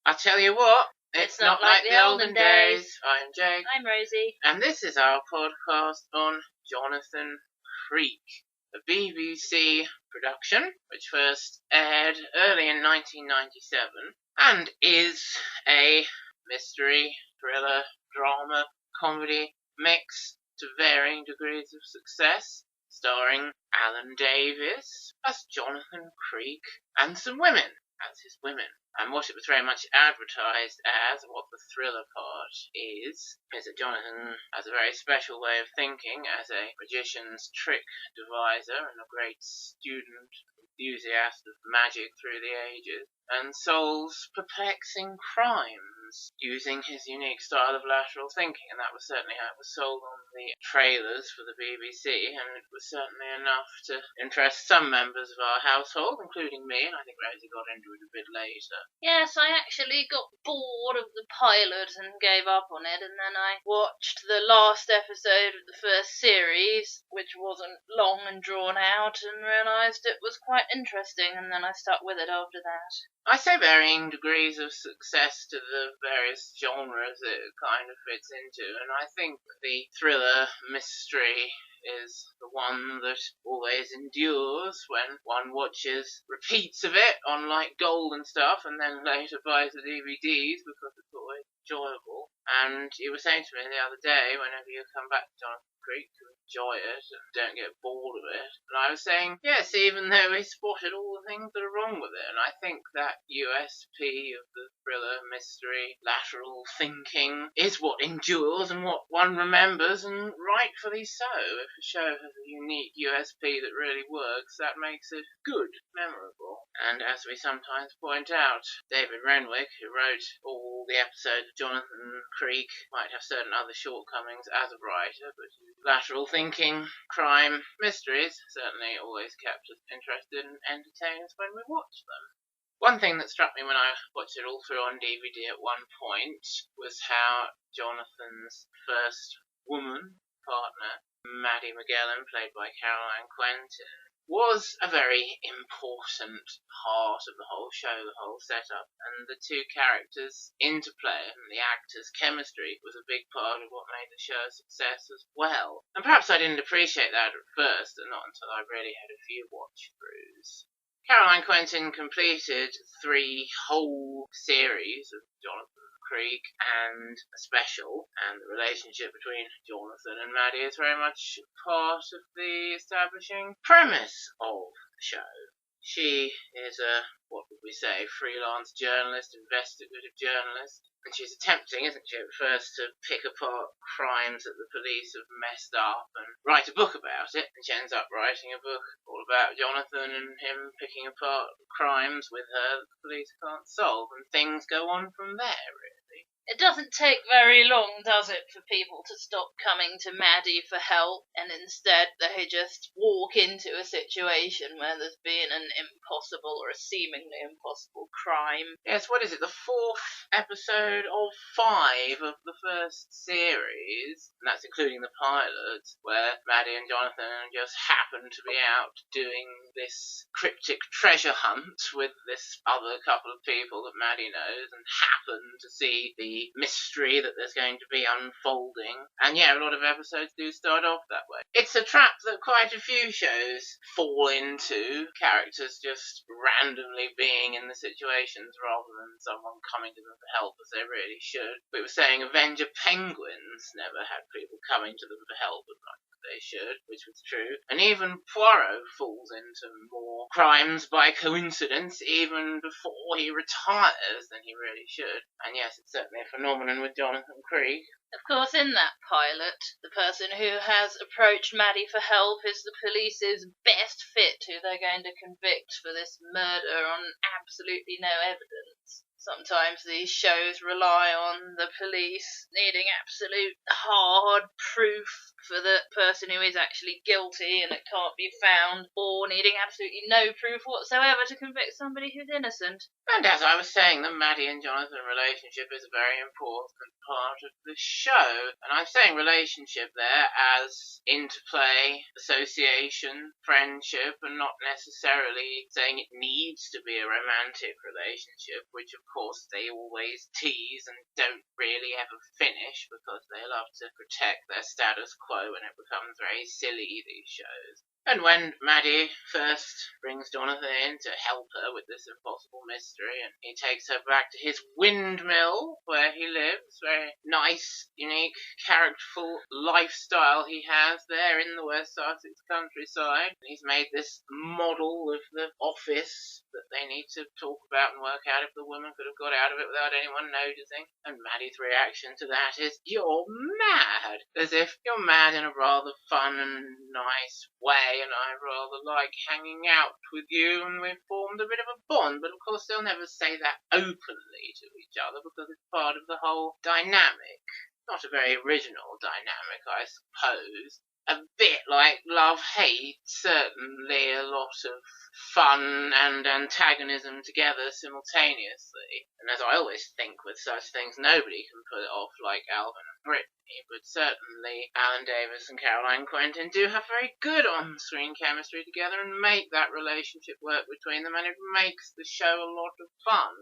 I'll tell you what, it's not like the olden days. I'm Jake. I'm Rosie. And this is our podcast on Jonathan Creek, a BBC production which first aired early in 1997 and is a mystery, thriller, drama, comedy mix to varying degrees of success, starring Alan Davis as Jonathan Creek and some women as his women. And what it was very much advertised as, what the thriller part is that Jonathan has a very special way of thinking as a magician's trick deviser and a great student, enthusiast of magic through the ages, and solves perplexing crimes using his unique style of lateral thinking. And that was certainly how it was sold on the trailers for the BBC, and it was certainly enough to interest some members of our household, including me, and I think Rosie got into it a bit later. Yes, I actually got bored of the pilot and gave up on it, and then I watched the last episode of the first series, which wasn't long and drawn out, and realised it was quite interesting, and then I stuck with it after that. I say varying degrees of success to the various genres it kind of fits into, and I think the thriller mystery is the one that always endures when one watches repeats of it on like gold and stuff and then later buys the DVDs because it's always enjoyable. And you were saying to me the other day, whenever you come back to Jonathan Creek, to enjoy it and don't get bored of it. And I was saying, yes, even though we spotted all the things that are wrong with it, and I think that USP of the thriller, mystery, lateral thinking is what endures and what one remembers, and rightfully so. If a show has a unique USP that really works, that makes it good, memorable. And as we sometimes point out, David Renwick, who wrote all the episodes of Jonathan Creek, might have certain other shortcomings as a writer, but lateral thinking, crime, mysteries certainly always kept us interested and entertained us when we watched them. One thing that struck me when I watched it all through on DVD at one point was how Jonathan's first woman partner, Maddie Magellan, played by Caroline Quentin, was a very important part of the whole show, the whole setup, and the two characters' interplay and the actors' chemistry was a big part of what made the show a success as well. And perhaps I didn't appreciate that at first, and not until I really had a few watch-throughs. Caroline Quentin completed 3 whole series of Jonathan Creek and a special, and the relationship between Jonathan and Maddie is very much part of the establishing premise of the show. She is a, what would we say, freelance journalist, investigative journalist, and she's attempting, isn't she, at first to pick apart crimes that the police have messed up and write a book about it, and she ends up writing a book all about Jonathan and him picking apart crimes with her that the police can't solve, and things go on from there, really. It doesn't take very long, does it, for people to stop coming to Maddie for help, and instead they just walk into a situation where there's been an impossible or a seemingly impossible crime. Yes, what is it, the 4th episode of 5 of the first series, and that's including the pilot, where Maddie and Jonathan just happen to be out doing this cryptic treasure hunt with this other couple of people that Maddie knows, and happen to see the mystery that there's going to be unfolding. And yeah, a lot of episodes do start off that way. It's a trap that quite a few shows fall into, characters just randomly being in the situations rather than someone coming to them for help as they really should. We were saying Avenger Penguins never had people coming to them for help as much as they should, which was true. And even Poirot falls into more crimes by coincidence even before he retires than he really should. And yes, it's certainly a phenomenon with Jonathan Creek. Of course, in that pilot, the person who has approached Maddie for help is the police's best fit who they're going to convict for this murder on absolutely no evidence. Sometimes these shows rely on the police needing absolute hard proof for the person who is actually guilty and it can't be found, or needing absolutely no proof whatsoever to convict somebody who's innocent. And as I was saying, the Maddie and Jonathan relationship is a very important part of the show. And I'm saying relationship there as interplay, association, friendship, and not necessarily saying it needs to be a romantic relationship, which of course, they always tease and don't really ever finish because they love to protect their status quo, and it becomes very silly, these shows. And when Maddie first brings Jonathan in to help her with this impossible mystery, and he takes her back to his windmill where he lives, very nice, unique, characterful lifestyle he has there in the West Sussex countryside. And he's made this model of the office that they need to talk about and work out if the woman could have got out of it without anyone noticing. And Maddie's reaction to that is, "You're mad!" As if you're mad in a rather fun and nice way, and I rather like hanging out with you, and we've formed a bit of a bond. But of course they'll never say that openly to each other because it's part of the whole dynamic. Not a very original dynamic, I suppose. A bit like love-hate, certainly a lot of fun and antagonism together simultaneously. And as I always think with such things, nobody can put it off like Alvin and Brittany, but certainly Alan Davis and Caroline Quentin do have very good on-screen chemistry together and make that relationship work between them, and it makes the show a lot of fun.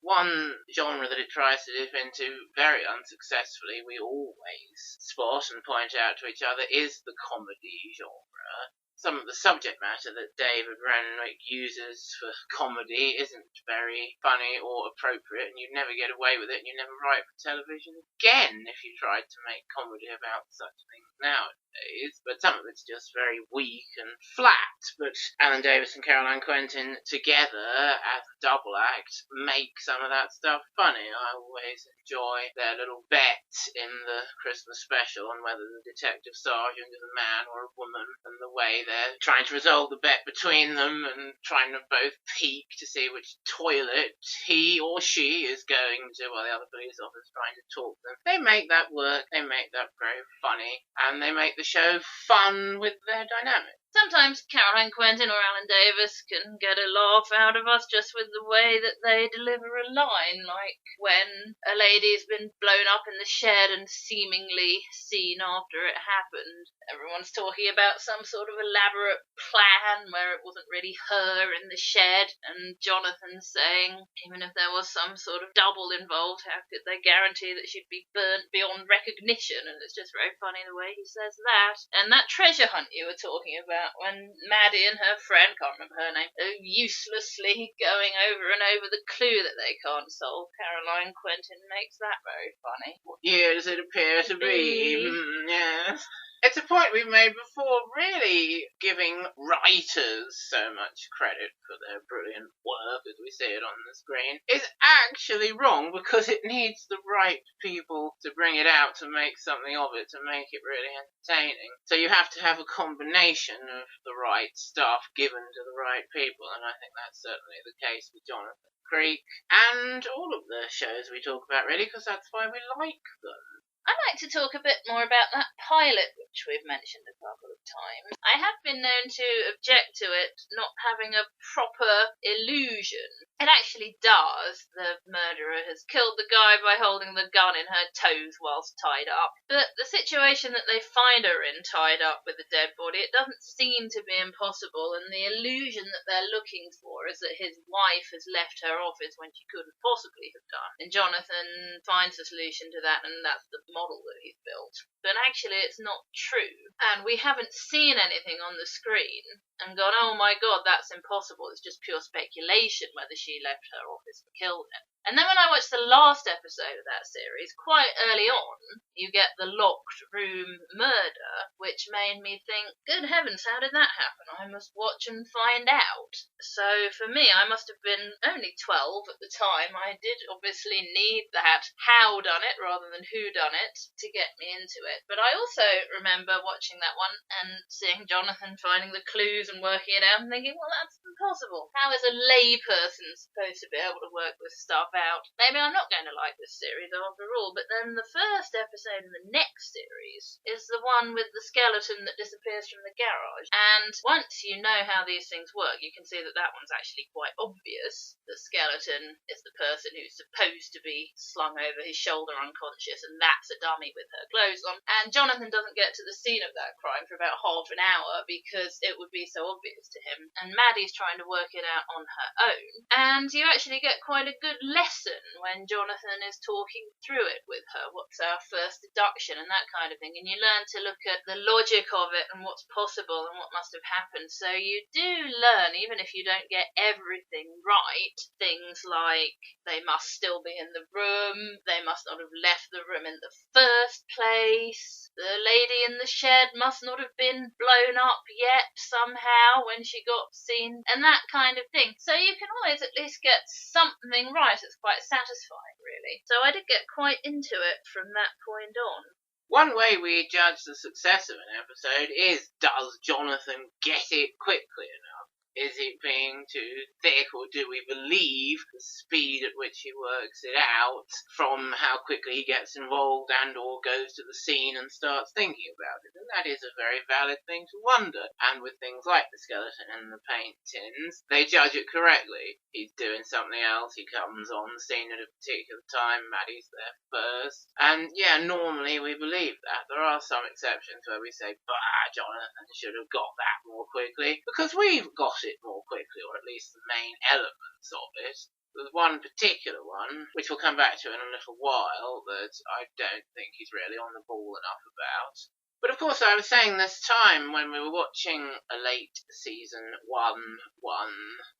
One genre that it tries to dip into very unsuccessfully, we always spot and point out to each other, is the comedy genre. Some of the subject matter that David Renwick uses for comedy isn't very funny or appropriate, and you'd never get away with it, and you'd never write for television again if you tried to make comedy about such things nowadays. But some of it's just very weak and flat. But Alan Davis and Caroline Quentin together as a double act make some of that stuff funny. I always enjoy their little bet in the Christmas special on whether the detective sergeant is a man or a woman, and the way they're trying to resolve the bet between them and trying to both peek to see which toilet he or she is going to while the other police officer is trying to talk to them. They make that work, they make that very funny, and they make the show fun with their dynamic. Sometimes Caroline Quentin or Alan Davis can get a laugh out of us just with the way that they deliver a line, like when a lady's been blown up in the shed and seemingly seen after it happened. Everyone's talking about some sort of elaborate plan where it wasn't really her in the shed, and Jonathan saying, even if there was some sort of double involved, how could they guarantee that she'd be burnt beyond recognition? And it's just very funny the way he says that. And that treasure hunt you were talking about, when Maddie and her friend, can't remember her name, are uselessly going over and over the clue that they can't solve. Caroline Quentin makes that very funny. What year does it appear to be? Yes. It's a point we've made before, really giving writers so much credit for their brilliant work as we see it on the screen is actually wrong, because it needs the right people to bring it out, to make something of it, to make it really entertaining. So you have to have a combination of the right stuff given to the right people, and I think that's certainly the case with Jonathan Creek and all of the shows we talk about, really, because that's why we like them. I'd like to talk a bit more about that pilot, which we've mentioned a couple of times. I have been known to object to it not having a proper illusion. It actually does. The murderer has killed the guy by holding the gun in her toes whilst tied up. But the situation that they find her in, tied up with a dead body, it doesn't seem to be impossible, and the illusion that they're looking for is that his wife has left her office when she couldn't possibly have done. And Jonathan finds a solution to that, and that's the model that he's built. But actually it's not true, and we haven't seen anything on the screen and gone, oh my god, that's impossible, it's just pure speculation whether she left her office and killed him. And then when I watched the last episode of that series, quite early on, you get the locked room murder, which made me think, good heavens, how did that happen? I must watch and find out. So for me, I must have been only 12 at the time. I did obviously need that how done it rather than who done it to get me into it. But I also remember watching that one and seeing Jonathan finding the clues and working it out and thinking, well, that's impossible. How is a lay person supposed to be able to work this stuff out? Maybe I'm not going to like this series after all. But then the first episode in the next series is the one with the skeleton that disappears from the garage. And once you know how these things work, you can see that that one's actually quite obvious. The skeleton is the person who's supposed to be slung over his shoulder unconscious, and that's a dummy with her clothes on. And Jonathan doesn't get to the scene of that crime for about half an hour because it would be so obvious to him. And Maddie's trying to work it out on her own. And you actually get quite a good lesson lesson when Jonathan is talking through it with her. What's our first deduction and that kind of thing. And you learn to look at the logic of it and what's possible and what must have happened. So you do learn, even if you don't get everything right, things like they must still be in the room, they must not have left the room in the first place, the lady in the shed must not have been blown up yet somehow when she got seen, and that kind of thing. So you can always at least get something right. It's quite satisfying, really. So I did get quite into it from that point on. One way we judge the success of an episode is, does Jonathan get it quickly enough? Is it being too thick, or do we believe the speed at which he works it out from how quickly he gets involved and or goes to the scene and starts thinking about it? And that is a very valid thing to wonder. And with things like the skeleton and the paint tins, they judge it correctly. He's doing something else, he comes on the scene at a particular time, Maddie's there first. And yeah, normally we believe that. There are some exceptions where we say, bah, Jonathan should have got that more quickly, because we've got it more quickly, or at least the main elements of it. There's one particular one, which we'll come back to in a little while, that I don't think he's really on the ball enough about. But of course, I was saying this time when we were watching a late season one,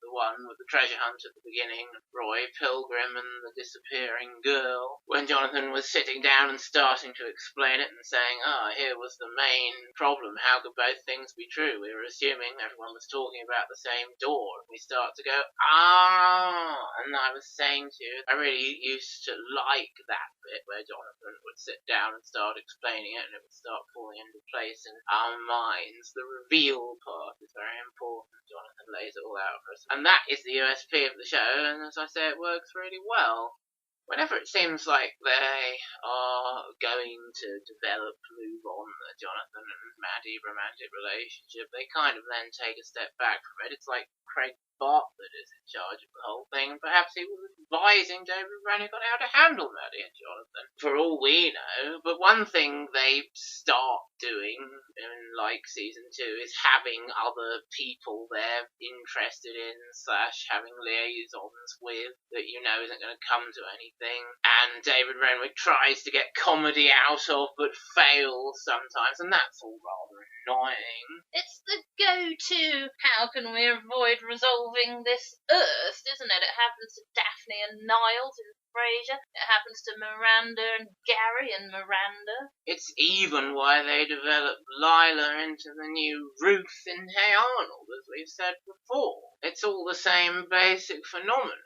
the one with the treasure hunt at the beginning, Roy Pilgrim and the disappearing girl, when Jonathan was sitting down and starting to explain it and saying, here was the main problem, how could both things be true? We were assuming everyone was talking about the same door, and we start to go, and I was saying to you, I really used to like that bit where Jonathan would sit down and start explaining it, and it would start falling into place in our minds. The reveal part is very important. Jonathan lays it all out for us. And that is the USP of the show, and as I say, it works really well. Whenever it seems like they are going to move on the Jonathan and Maddie romantic relationship, they kind of then take a step back from it. It's like Craig Bartlett is in charge of the whole thing, and perhaps he was advising David Rennick on how to handle Maddie and Jonathan, for all we know. But one thing they start doing in, like, season 2 is having other people they're interested in / having liaisons with that you know isn't going to come to anything. And David Renwick tries to get comedy out of, but fails sometimes, and that's all rather annoying. It's the go-to, how can we avoid resolving this Earth, isn't it? It happens to Daphne and Niles in Frasier. It happens to Miranda and Gary and Miranda. It's even why they developed Lila into the new Ruth in Hey Arnold, as we've said before. It's all the same basic phenomenon.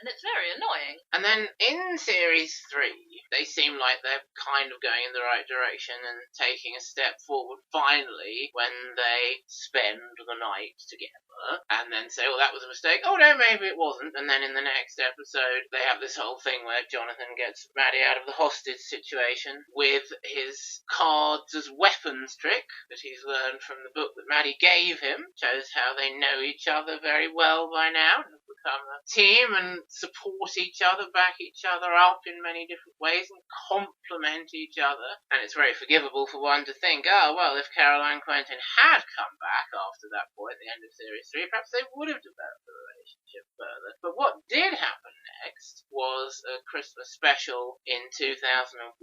And it's very annoying. And then in Series 3, they seem like they're kind of going in the right direction and taking a step forward finally when they spend the night together and then say, well, that was a mistake. Oh, no, maybe it wasn't. And then in the next episode, they have this whole thing where Jonathan gets Maddie out of the hostage situation with his cards as weapons trick that he's learned from the book that Maddie gave him. Shows how they know each other very well by now and have become a team and support each other, back each other up in many different ways and complement each other. And it's very forgivable for one to think, well, if Caroline Quentin had come back after that point at the end of Series 3, perhaps they would have developed the relationship further. But what did happen next was a Christmas special in 2001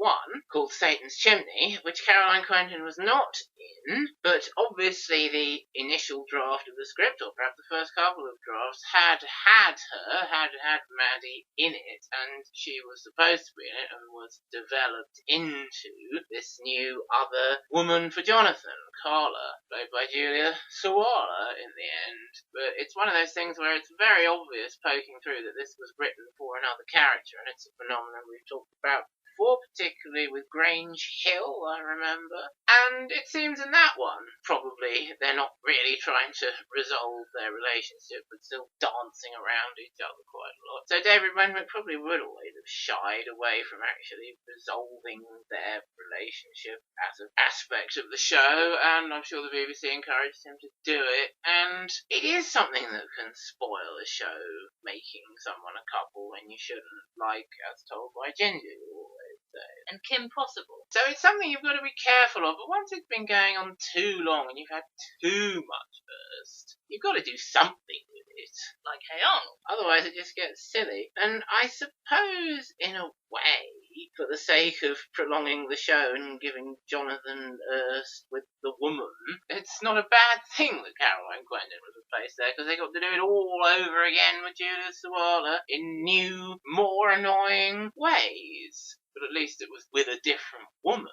called Satan's Chimney, which Caroline Quentin was not in, but obviously the initial draft of the script, or perhaps the first couple of drafts, had Maddie in it, and she was supposed to be in it and was developed into this new other woman for Jonathan, Carla, played by Julia Sawalha in the end. But it's one of those things where it's very obvious poking through that this was written for another character, and it's a phenomenon we've talked about before, particularly with Grange Hill, I remember. And it seems in that one, probably they're not really trying to resolve their relationship, but still dancing around each other quite a lot. So David Renwick probably would always have shied away from actually resolving their relationship as an aspect of the show, and I'm sure the BBC encouraged him to do it. And it is something that can spoil a show, making someone a couple when you shouldn't, like as told by Ginger, you always say. And Kim Possible. So it's something you've got to be careful of, but once it's been going on too long and you've had too much burst, you've got to do something with it. Like Hey Arnold. Otherwise it just gets silly. And I suppose, in a way, for the sake of prolonging the show and giving Jonathan with the woman, it's not a bad thing that Caroline Quentin was replaced there, because they got to do it all over again with Julia Sawalha in new, more annoying ways. But at least it was with a different woman.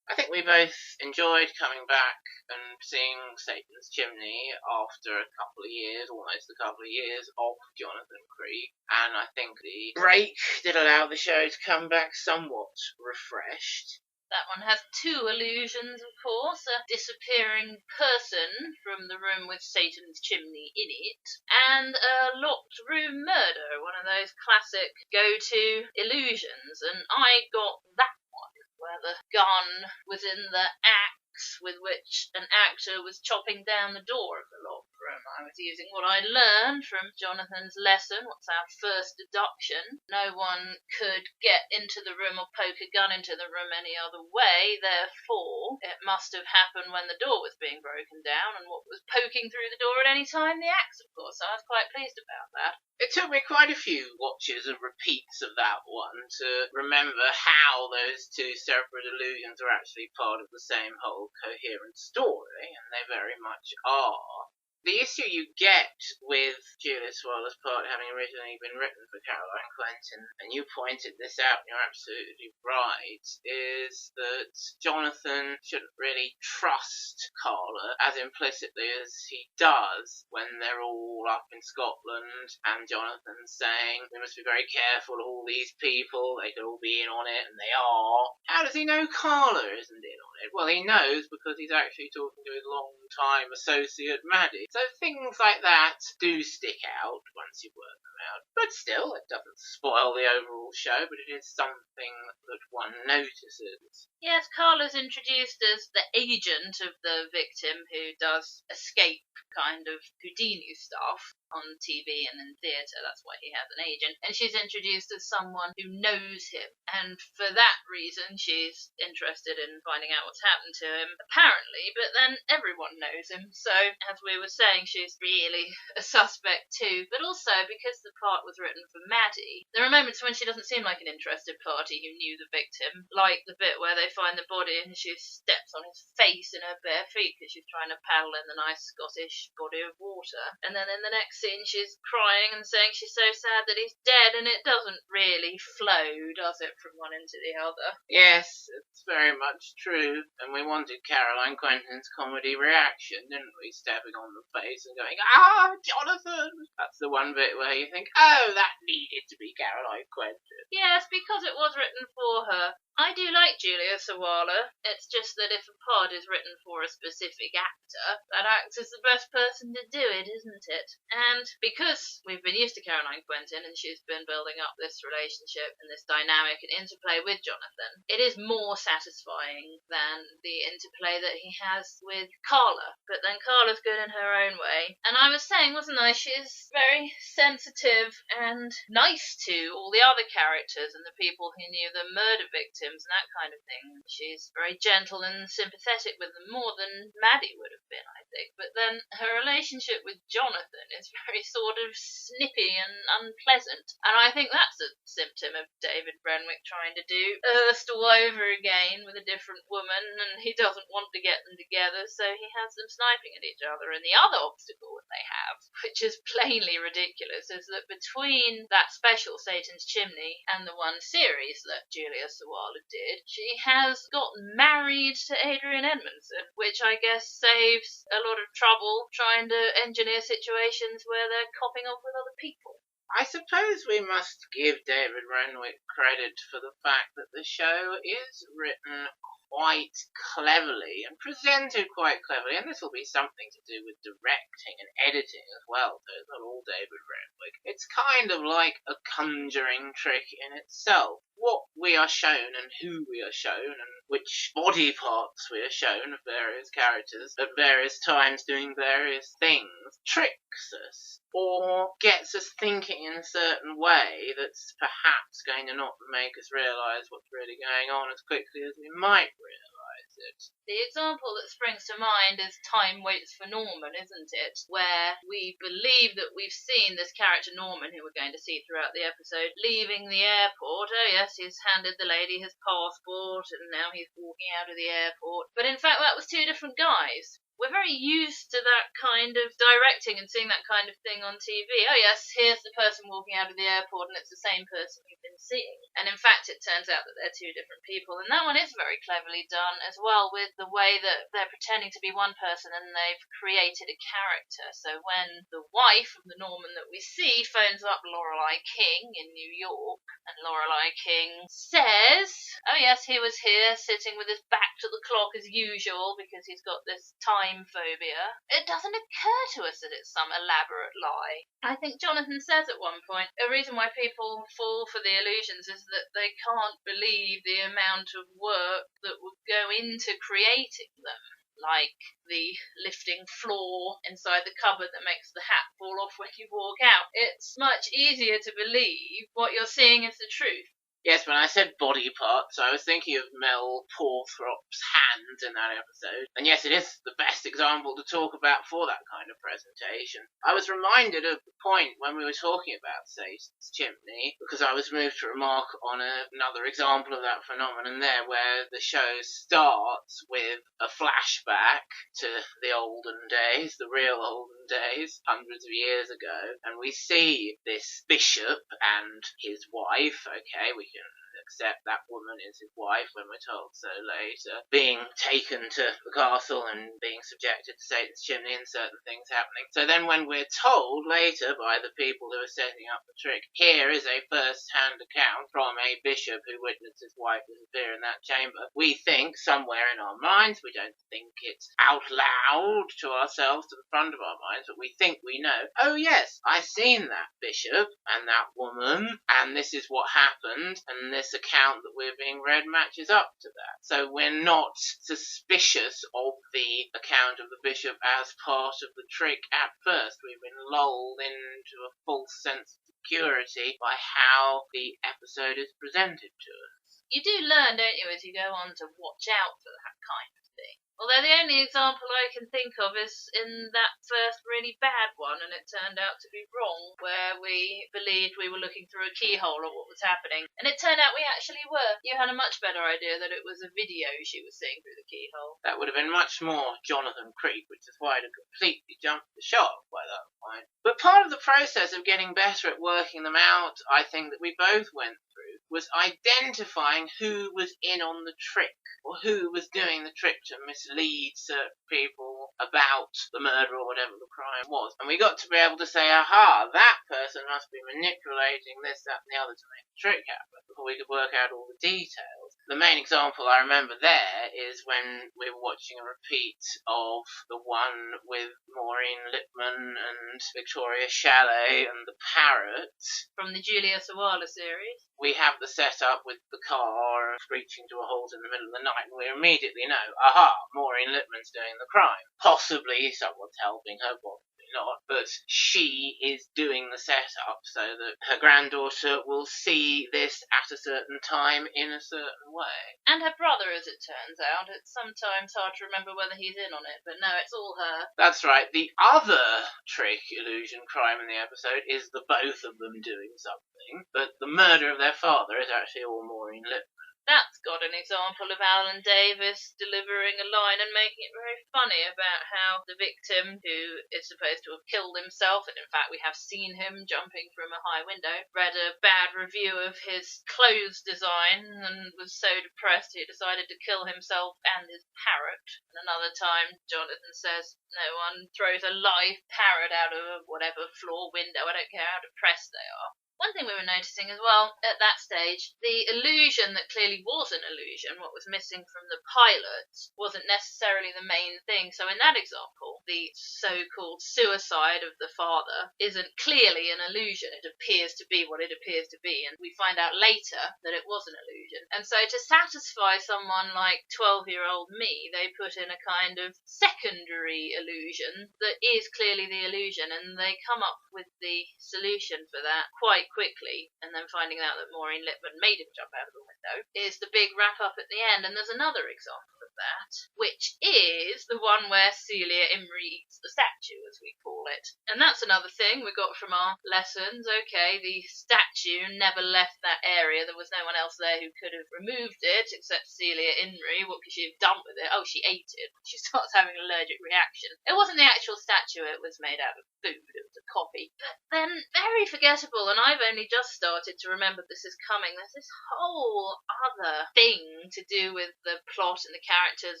I think we both enjoyed coming back and seeing Satan's Chimney after a couple of years, almost a couple of years, off Jonathan Creek. And I think the break did allow the show to come back somewhat refreshed. That one has two illusions, of course. A disappearing person from the room with Satan's Chimney in it, and a locked room murder, one of those classic go-to illusions. And I got that one, where the gun was in the axe with which an actor was chopping down the door of the locked room. I was using what I learned from Jonathan's lesson, what's our first deduction. No one could get into the room or poke a gun into the room any other way, therefore it must have happened when the door was being broken down, and what was poking through the door at any time? The axe, of course. So I was quite pleased about that. It took me quite a few watches and repeats of that one to remember how those two separate illusions are actually part of the same whole coherent story, and they very much are. The issue you get with Julia Sawalha's part having originally been written for Caroline Quentin, and you pointed this out and you're absolutely right, is that Jonathan shouldn't really trust Carla as implicitly as he does when they're all up in Scotland and Jonathan's saying we must be very careful of all these people, they could all be in on it, and they are. How does he know Carla isn't in on it? Well, he knows because he's actually talking to his long-time associate Maddie. So things like that do stick out once you work them out. But still, it doesn't spoil the overall show, but it is something that one notices. Yes, Carla's introduced as the agent of the victim who does escape kind of Houdini stuff on TV and in theatre. That's why he has an agent. And she's introduced as someone who knows him. And for that reason, she's interested in finding out what's happened to him, apparently. But then everyone knows him. So, as we were saying, she's really a suspect too. But also, because the part was written for Maddie, there are moments when she doesn't seem like an interested party who knew the victim. Like the bit where they find the body and she steps on his face in her bare feet because she's trying to paddle in the nice Scottish body of water. And then in the next scene she's crying and saying she's so sad that he's dead, and it doesn't really flow, does it, from one into the other? Yes, it's very much true. And we wanted Caroline Quentin's comedy reaction, didn't we? Stepping on the face and going, "Ah, Jonathan!" That's the one bit where you think, oh, that needed to be Caroline Quentin. Yes, because it was written for her. I do like Julia Sawalha. It's just that if a pod is written for a specific actor, that actor's the best person to do it, isn't it? And because we've been used to Caroline Quentin and she's been building up this relationship and this dynamic and interplay with Jonathan, it is more satisfying than the interplay that he has with Carla. But then Carla's good in her own way. And I was saying, wasn't I, she's very sensitive and nice to all the other characters and the people who knew the murder victims and that kind of thing. She's very gentle and sympathetic with them, more than Maddie would have been, I think. But then her relationship with Jonathan is very sort of snippy and unpleasant. And I think that's a symptom of David Renwick trying to do Erst all over again with a different woman, and he doesn't want to get them together, so he has them sniping at each other. And the other obstacle that they have, which is plainly ridiculous, is that between that special Satan's Chimney and the one series that Julia Sawalha did, she has gotten married to Adrian Edmondson, which I guess saves a lot of trouble trying to engineer situations where they're copping off with other people. I suppose we must give David Renwick credit for the fact that the show is written quite cleverly and presented quite cleverly, and this will be something to do with directing and editing as well, so it's not all David Renwick. It's kind of like a Conjuring trick in itself. what we are shown and who we are shown and which body parts we are shown of various characters at various times doing various things tricks us or gets us thinking in a certain way that's perhaps going to not make us realise what's really going on as quickly as we might realise it. The example that springs to mind is Time Waits for Norman, isn't it? Where we believe that we've seen this character Norman, who we're going to see throughout the episode, leaving the airport. Oh yes, he's handed the lady his passport and now he's walking out of the airport. But in fact that was two different guys. We're very used to that kind of directing and seeing that kind of thing on TV. Oh yes, here's the person walking out of the airport and it's the same person you've been seeing. And in fact it turns out that they're two different people. And that one is very cleverly done as well, with the way that they're pretending to be one person and they've created a character. So when the wife of the Norman that we see phones up Lorelei King in New York, and Lorelei King says, oh yes, he was here sitting with his back to the clock as usual because he's got this time phobia, it doesn't occur to us that it's some elaborate lie. I think Jonathan says at one point, a reason why people fall for the illusions is that they can't believe the amount of work that would go into creating them. Like the lifting floor inside the cupboard that makes the hat fall off when you walk out. It's much easier to believe what you're seeing is the truth. Yes, when I said body parts, I was thinking of Mel Porthrop's hand in that episode. And yes, it is the best example to talk about for that kind of presentation. I was reminded of the point when we were talking about Satan's chimney, because I was moved to remark on another example of that phenomenon there, where the show starts with a flashback to the olden days, the real olden days, hundreds of years ago, and we see this bishop and his wife, okay, we can accept that woman is his wife when we're told so later, being taken to the castle and being subjected to Satan's chimney and certain things happening. So then when we're told later by the people who are setting up the trick, here is a first-hand account from a bishop who witnessed his wife disappear in that chamber, we think somewhere in our minds, we don't think it out loud to ourselves, to the front of our minds, but we think we know, oh yes, I've seen that bishop and that woman, and this is what happened, and this account that we're being read matches up to that. So we're not suspicious of the account of the bishop as part of the trick at first. We've been lulled into a false sense of security by how the episode is presented to us. You do learn, don't you, as you go on to watch out for that kind of thing. Although the only example I can think of is in that first really bad one, and it turned out to be wrong, where we believed we were looking through a keyhole at what was happening, and it turned out we actually were. You had a much better idea that it was a video she was seeing through the keyhole. That would have been much more Jonathan Creek, which is why I'd have completely jumped the shark by that point. But part of the process of getting better at working them out, I think that we both went through, was identifying who was in on the trick, or who was doing the trick to mislead certain people about the murder or whatever the crime was. And we got to be able to say, aha, that person must be manipulating this, that and the other to make the trick happen, before we could work out all the details. The main example I remember there is when we were watching a repeat of the one with Maureen Lipman and Victoria Chalet and the parrot. From the Julia Sawalha series. We have the setup with the car screeching to a halt in the middle of the night, and we immediately know, aha, Maureen Lipman's doing the crime. Possibly someone's helping her, possibly not, but she is doing the setup so that her granddaughter will see this at a certain time in a certain way. And her brother, as it turns out. It's sometimes hard to remember whether he's in on it, but no, it's all her. That's right. The other trick, illusion, crime in the episode is the both of them doing something, but the murder of their father is actually all Maureen Lipman. That's got an example of Alan Davis delivering a line and making it very funny about how the victim, who is supposed to have killed himself, and in fact we have seen him jumping from a high window, read a bad review of his clothes design and was so depressed he decided to kill himself and his parrot. And another time Jonathan says no one throws a live parrot out of whatever floor window, I don't care how depressed they are. One thing we were noticing as well at that stage, the illusion that clearly was an illusion, what was missing from the pilot, wasn't necessarily the main thing. So in that example, the so-called suicide of the father isn't clearly an illusion. It appears to be what it appears to be, and we find out later that it was an illusion. And so to satisfy someone like 12-year-old me, they put in a kind of secondary illusion that is clearly the illusion, and they come up with the solution for that quite quickly, and then finding out that Maureen Lipman made him jump out of the window is the big wrap up at the end. And there's another example of that, which is the one where Celia Imrie eats the statue, as we call it. And that's another thing we got from our lessons. Okay, the statue never left that area. There was no one else there who could have removed it except Celia Imrie. What could she have done with it? Oh, she ate it. She starts having an allergic reaction. It wasn't the actual statue, it was made out of food. It was a copy. But then, very forgettable, and I've only just started to remember this is coming. There's this whole other thing to do with the plot and the characters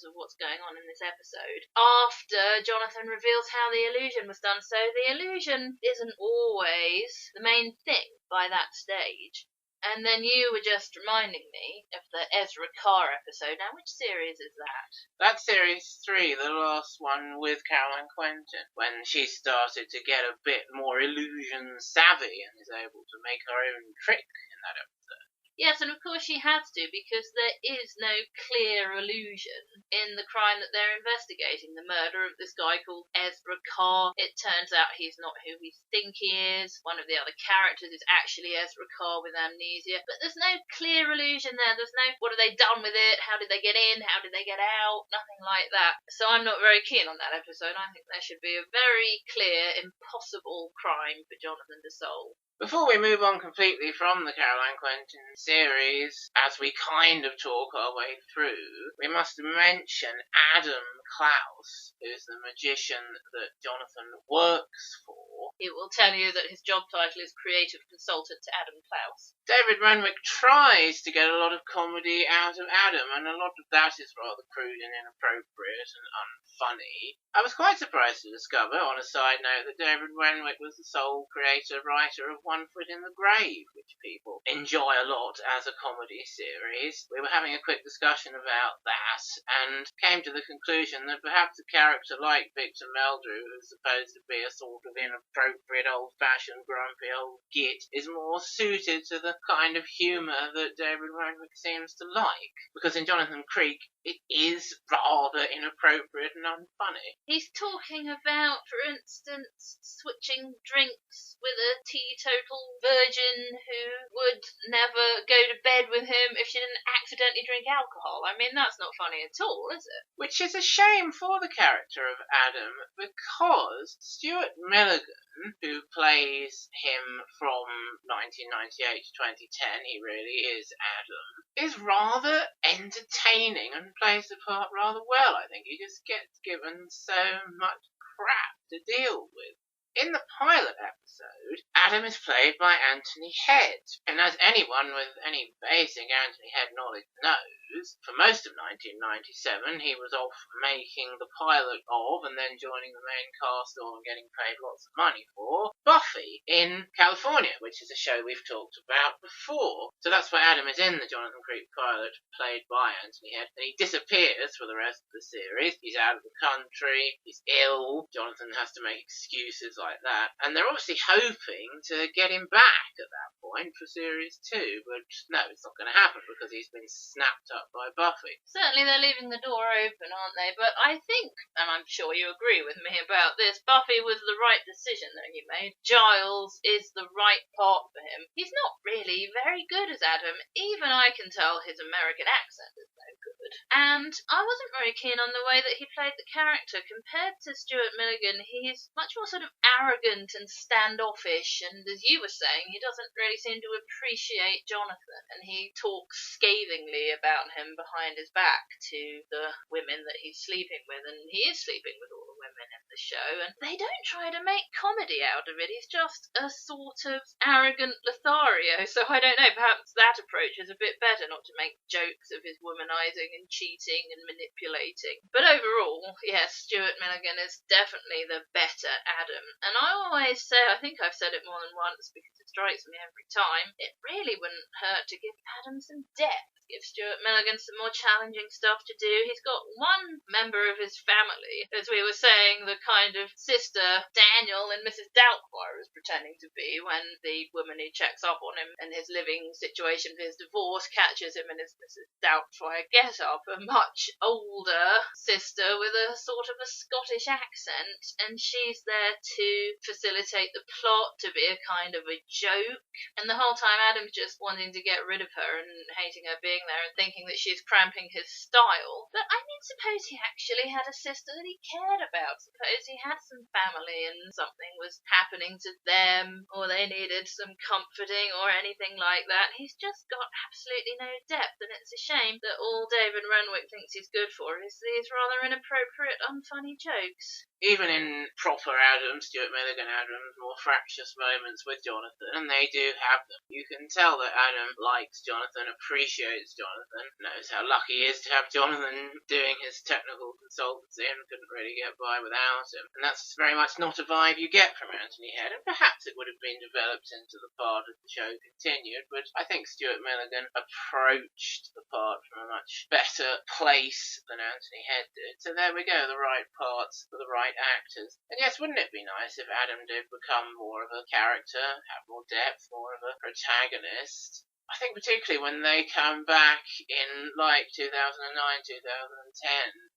of what's going on in this episode after Jonathan reveals how the illusion was done. So the illusion isn't always the main thing by that stage. And then you were just reminding me of the Ezra Carr episode. Now, which series is that? That's series 3, the last one with Caroline Quentin, when she started to get a bit more illusion savvy and is able to make her own trick in that episode. Yes, and of course she has to, because there is no clear illusion in the crime that they're investigating, the murder of this guy called Ezra Carr. It turns out he's not who we think he is. One of the other characters is actually Ezra Carr with amnesia. But there's no clear illusion there. There's no, what have they done with it? How did they get in? How did they get out? Nothing like that. So I'm not very keen on that episode. I think there should be a very clear, impossible crime for Jonathan to solve. Before we move on completely from the Caroline Quentin series, as we kind of talk our way through, we must mention Adam Klaus, who's the magician that Jonathan works for. He will tell you that his job title is creative consultant to Adam Klaus. David Renwick tries to get a lot of comedy out of Adam, and a lot of that is rather crude and inappropriate and unfunny. I was quite surprised to discover, on a side note, that David Renwick was the sole creator-writer of One Foot in the Grave, which people enjoy a lot as a comedy series. We were having a quick discussion about that, and came to the conclusion that perhaps a character like Victor Meldrew, who's supposed to be a sort of inappropriate, old-fashioned, grumpy old git, is more suited to the kind of humour that David Renwick seems to like. Because in Jonathan Creek, it is rather inappropriate and unfunny. He's talking about, for instance, switching drinks with a teetotal virgin who would never go to bed with him if she didn't accidentally drink alcohol. I mean, that's not funny at all, is it? Which is a shame for the character of Adam, because Stuart Milligan, who plays him from 1998 to 2010, he really is Adam, is rather entertaining and plays the part rather well. I think he just gets given so much crap to deal with. In the pilot episode, Adam is played by Anthony Head, and as anyone with any basic Anthony Head knowledge knows, for most of 1997 he was off making the pilot of, and then joining the main cast of and getting paid lots of money for, Buffy in California, which is a show we've talked about before. So that's why Adam is in the Jonathan Creek pilot, played by Anthony Head, and he disappears for the rest of the series. He's out of the country, he's ill, Jonathan has to make excuses like that, and they're obviously hoping to get him back at that point for series 2, but no, it's not going to happen because he's been snapped up by Buffy. Certainly they're leaving the door open, aren't they? But I think, and I'm sure you agree with me about this, Buffy was the right decision that he made. Giles is the right part for him. He's not really very good as Adam. Even I can tell his American accent is no good. And I wasn't very keen on the way that he played the character. Compared to Stuart Milligan, he's much more sort of arrogant and standoffish, and as you were saying, he doesn't really seem to appreciate Jonathan, and he talks scathingly about him behind his back to the women that he's sleeping with, and he is sleeping with all the women in the show, and they don't try to make comedy out of it. He's just a sort of arrogant Lothario, so I don't know, perhaps that approach is a bit better, not to make jokes of his womanizing and cheating and manipulating. But overall, yes, Stuart Milligan is definitely the better Adam, and I always say, I think I've said it more than once because it strikes me every time, it really wouldn't hurt to give Adam some depth. Give Stuart Milligan some more challenging stuff to do. He's got one member of his family, as we were saying, the kind of sister Daniel and Mrs. Doubtfire is pretending to be when the woman who checks up on him and his living situation for his divorce catches him in his Mrs. Doubtfire get-up, a much older sister with a sort of a Scottish accent, and she's there to facilitate the plot, to be a kind of a joke, and the whole time Adam's just wanting to get rid of her and hating her being there and thinking that she's cramping his style. But I mean, suppose he actually had a sister that he cared about. Suppose he had some family and something was happening to them, or they needed some comforting or anything like that. He's just got absolutely no depth, and it's a shame that all David Renwick thinks he's good for is these rather inappropriate, unfunny jokes. Even in proper Adam, Stuart Milligan Adams, more fractious moments with Jonathan, and they do have them. You can tell that Adam likes Jonathan, appreciates Jonathan, knows how lucky he is to have Jonathan doing his technical consultancy and couldn't really get by without him. And that's very much not a vibe you get from Anthony Head, and perhaps it would have been developed into the part as the show continued, but I think Stuart Milligan approached the part from a much better place than Anthony Head did. So there we go, the right parts for the right actors. And yes, wouldn't it be nice if Adam did become more of a character, have more depth, more of a protagonist? I think particularly when they come back in like 2009, 2010,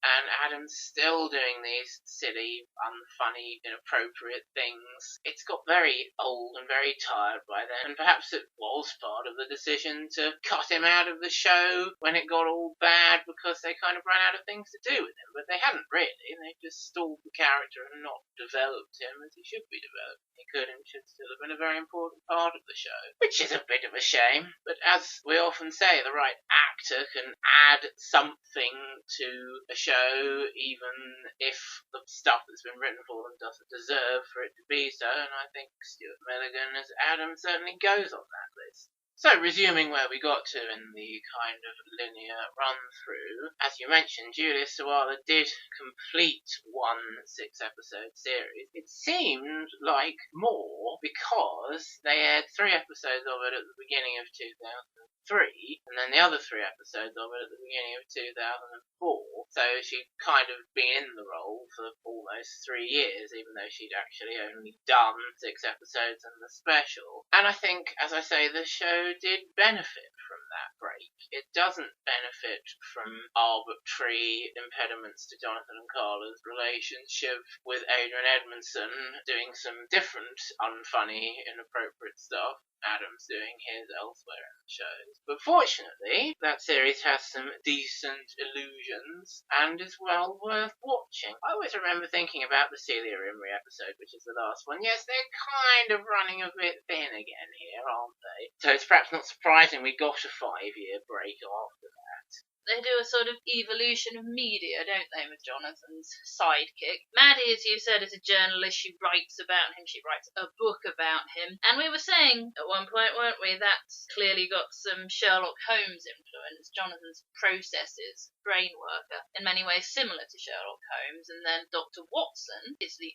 and Adam's still doing these silly, unfunny, inappropriate things. It's got very old and very tired by then, and perhaps it was part of the decision to cut him out of the show when it got all bad because they kind of ran out of things to do with him. But they hadn't really. They just stalled the character and not developed him as he should be developed. He could and should still have been a very important part of the show, which is a bit of a shame. But as we often say, the right actor can add something to a show, even if the stuff that's been written for them doesn't deserve for it to be so, and I think Stuart Milligan as Adam certainly goes on that list. So, resuming where we got to in the kind of linear run-through, as you mentioned, Julia Sawalha did complete one 6-episode series. It seemed like more because they had 3 episodes of it at the beginning of 2003, and then the other 3 episodes of it at the beginning of 2004. So she'd kind of been in the role for almost 3 years, even though she'd actually only done 6 episodes and the special. And I think, as I say, the show did benefit from that break. It doesn't benefit from arbitrary impediments to Jonathan and Carla's relationship, with Adrian Edmondson doing some different unfunny, inappropriate stuff. Adam's doing his elsewhere in the shows. But fortunately, that series has some decent illusions and is well worth watching. I always remember thinking about the Celia Imrie episode, which is the last one. Yes, they're kind of running a bit thin again here, aren't they? So it's perhaps not surprising we got a 5-year break after that. They do a sort of evolution of media, don't they, with Jonathan's sidekick. Maddie, as you said, is a journalist. She writes about him. She writes a book about him. And we were saying at one point, weren't we, that's clearly got some Sherlock Holmes influence. Jonathan's processes, brain worker, in many ways similar to Sherlock Holmes. And then Dr. Watson is the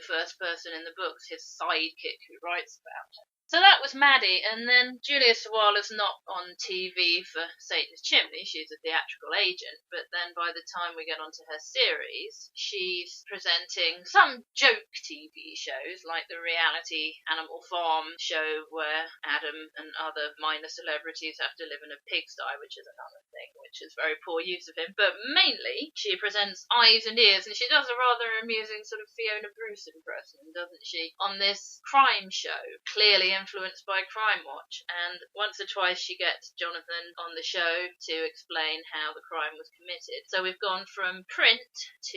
first person in the books, his sidekick who writes about him. So that was Maddie, and then Julia Sawalha's not on TV for Satan's Chimney, she's a theatrical agent, but then by the time we get onto her series, she's presenting some joke TV shows, like the reality Animal Farm show where Adam and other minor celebrities have to live in a pigsty, which is another thing, which is very poor use of him, but mainly she presents Eyes and Ears, and she does a rather amusing sort of Fiona Bruce impression, doesn't she, on this crime show, clearly influenced by Crime Watch, and once or twice she gets Jonathan on the show to explain how the crime was committed. So we've gone from print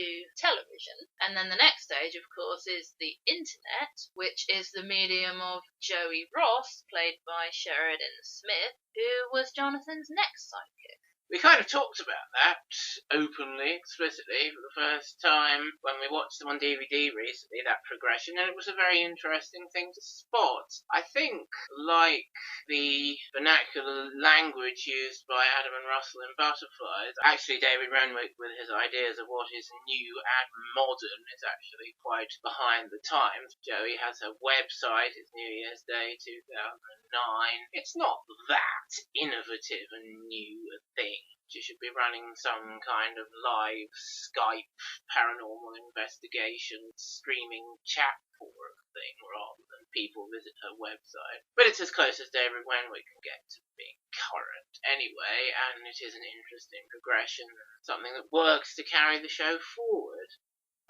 to television, and then the next stage, of course, is the internet, which is the medium of Joey Ross, played by Sheridan Smith, who was Jonathan's next sidekick. We kind of talked about that openly, explicitly, for the first time when we watched them on DVD recently, that progression, and it was a very interesting thing to spot. I think, like the vernacular language used by Adam and Russell in Butterflies, actually David Renwick, with his ideas of what is new and modern, is actually quite behind the times. Joey has a website, it's New Year's Day 2009. It's not that innovative and new a thing. She should be running some kind of live Skype paranormal investigation streaming chat forum thing rather than people visit her website. But it's as close as David Renwick can get to being current anyway, and it is an interesting progression, something that works to carry the show forward.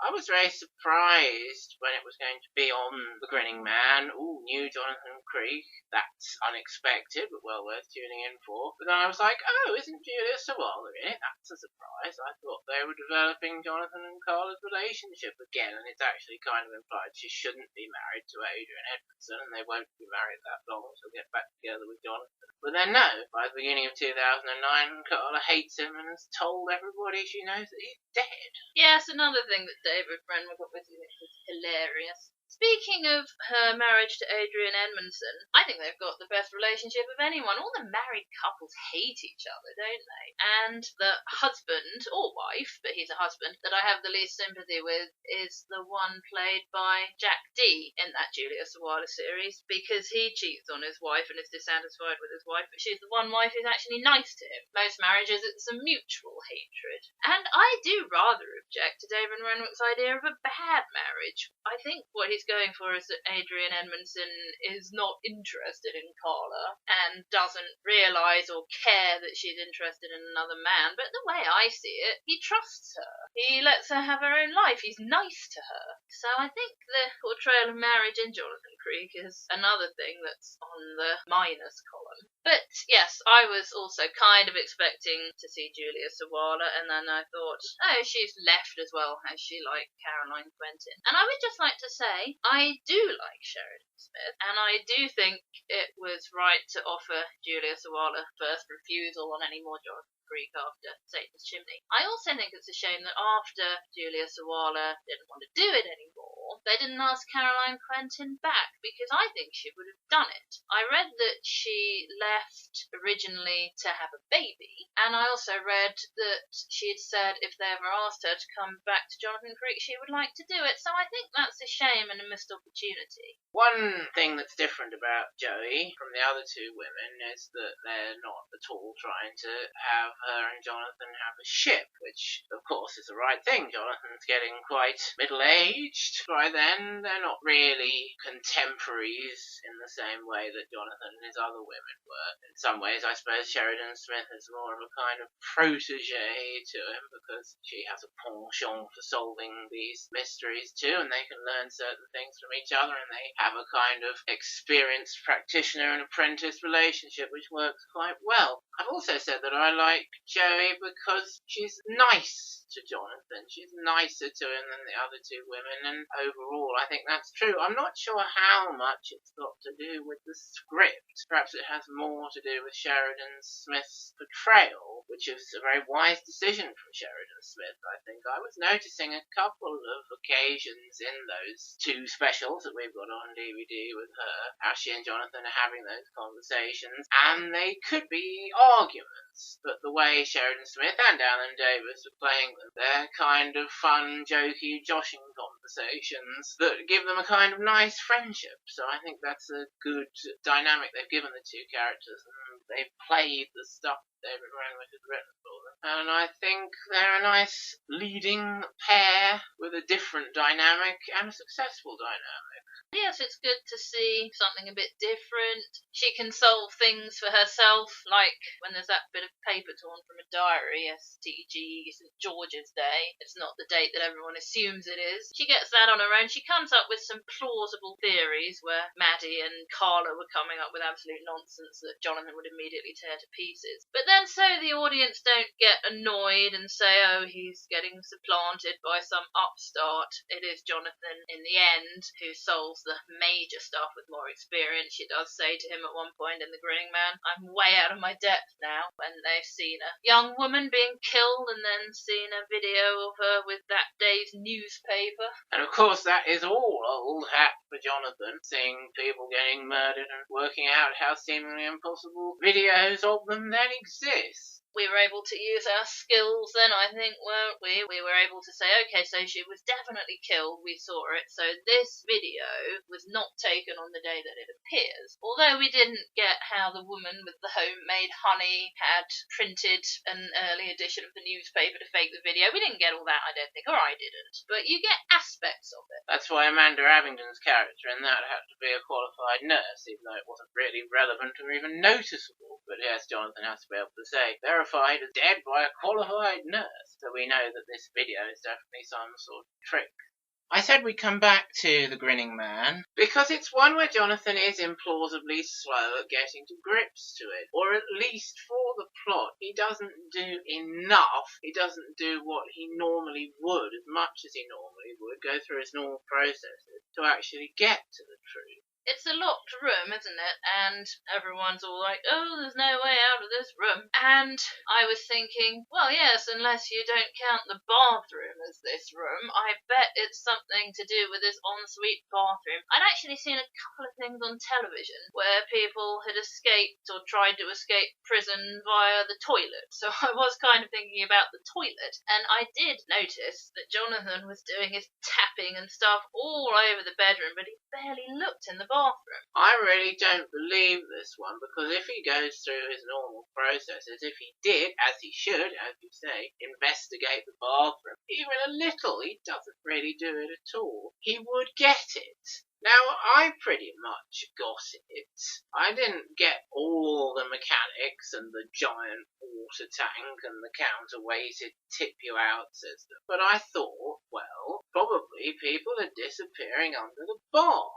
I was very surprised when it was going to be on The Grinning Man. Ooh, new Jonathan Creek. That's unexpected, but well worth tuning in for. But then I was like, oh, isn't Julia Sawalha in it? That's a surprise. I thought they were developing Jonathan and Carla's relationship again, and it's actually kind of implied she shouldn't be married to Adrian Edmondson, and they won't be married that long until they get back together with Jonathan. But then no, by the beginning of 2009, Carla hates him and has told everybody she knows that he's dead. Yes, another thing that David Renwick obviously thinks is hilarious. Speaking of her marriage to Adrian Edmondson, I think they've got the best relationship of anyone. All the married couples hate each other, don't they? And the husband, or wife, but he's a husband, that I have the least sympathy with is the one played by Jack D in that Julia Sawalha series, because he cheats on his wife and is dissatisfied with his wife, but she's the one wife who's actually nice to him. Most marriages, it's a mutual hatred. And I do rather object to David Renwick's idea of a bad marriage. I think what he's going for is that Adrian Edmondson is not interested in Carla and doesn't realise or care that she's interested in another man, but the way I see it, he trusts her. He lets her have her own life. He's nice to her. So I think the portrayal of marriage in Jonathan Creek is another thing that's on the minus column. But yes, I was also kind of expecting to see Julia Sawalha, and then I thought, oh, she's left as well as she like Caroline Quentin. And I would just like to say, I do like Sheridan Smith, and I do think it was right to offer Julia Sawalha first refusal on any more Jonathan Creek after Satan's Chimney. I also think it's a shame that after Julia Sawalha didn't want to do it anymore, they didn't ask Caroline Quentin back, because I think she would have done it. I read that she left originally to have a baby, and I also read that she had said if they ever asked her to come back to Jonathan Creek, she would like to do it. So I think that's a shame and a missed opportunity. One thing that's different about Joey from the other two women is that they're not at all trying to have her and Jonathan have a ship, which of course is the right thing. Jonathan's getting quite middle-aged by then. They're not really contemporaries in the same way that Jonathan and his other women were. In some ways, I suppose Sheridan Smith is more of a kind of protege to him, because she has a penchant for solving these mysteries too, and they can learn certain things from each other, and they have a kind of experienced practitioner and apprentice relationship which works quite well. I've also said that I like Joey because she's nice to Jonathan. She's nicer to him than the other two women, and overall I think that's true. I'm not sure how much it's got to do with the script. Perhaps it has more to do with Sheridan Smith's portrayal, which is a very wise decision from Sheridan Smith, I think. I was noticing a couple of occasions in those two specials that we've got on DVD with her, how she and Jonathan are having those conversations, and they could be arguments, but the way Sheridan Smith and Alan Davis are playing them, they're kind of fun, jokey, joshing conversations that give them a kind of nice friendship. So I think that's a good dynamic they've given the two characters, and they've played the stuff David Renwick has written for them. And I think they're a nice leading pair with a different dynamic and a successful dynamic. Yes, it's good to see something a bit different. She can solve things for herself, like when there's that bit of paper torn from a diary, STG, St. George's Day. It's not the date that everyone assumes it is. She gets that on her own. She comes up with some plausible theories where Maddie and Carla were coming up with absolute nonsense that Jonathan would immediately tear to pieces. But then so the audience don't get annoyed and say, oh, he's getting supplanted by some upstart. It is Jonathan in the end who solves controls the major stuff with more experience. She does say to him at one point in The Grinning Man, I'm way out of my depth now, when they've seen a young woman being killed and then seen a video of her with that day's newspaper. And of course that is all old hat for Jonathan, seeing people getting murdered and working out how seemingly impossible videos of them then exist. We were able to use our skills then, I think, weren't we? We were able to say, okay, so she was definitely killed, we saw it, so this video was not taken on the day that it appears. Although we didn't get how the woman with the homemade honey had printed an early edition of the newspaper to fake the video. We didn't get all that, I don't think, or I didn't. But you get aspects of it. That's why Amanda Abingdon's character in that had to be a qualified nurse, even though it wasn't really relevant or even noticeable. But yes, Jonathan has to be able to say, verified as dead by a qualified nurse. So we know that this video is definitely some sort of trick. I said we'd come back to The Grinning Man because it's one where Jonathan is implausibly slow at getting to grips to it, or at least for the plot. He doesn't do enough. He doesn't do what he normally would, as much as he normally would, go through his normal processes to actually get to the truth. It's a locked room, isn't it? And everyone's all like, oh, there's no way out of this room. And I was thinking, well, yes, unless you don't count the bathroom as this room, I bet it's something to do with this ensuite bathroom. I'd actually seen a couple of things on television where people had escaped or tried to escape prison via the toilet. So I was kind of thinking about the toilet. And I did notice that Jonathan was doing his tapping and stuff all over the bedroom, but he barely looked in the bathroom. I really don't believe this one, because if he goes through his normal processes, if he did, as he should, as you say, investigate the bathroom, even a little, he doesn't really do it at all, he would get it. Now, I pretty much got it. I didn't get all the mechanics and the giant water tank and the counterweighted tip-you-out system, but I thought, well, probably people are disappearing under the bar.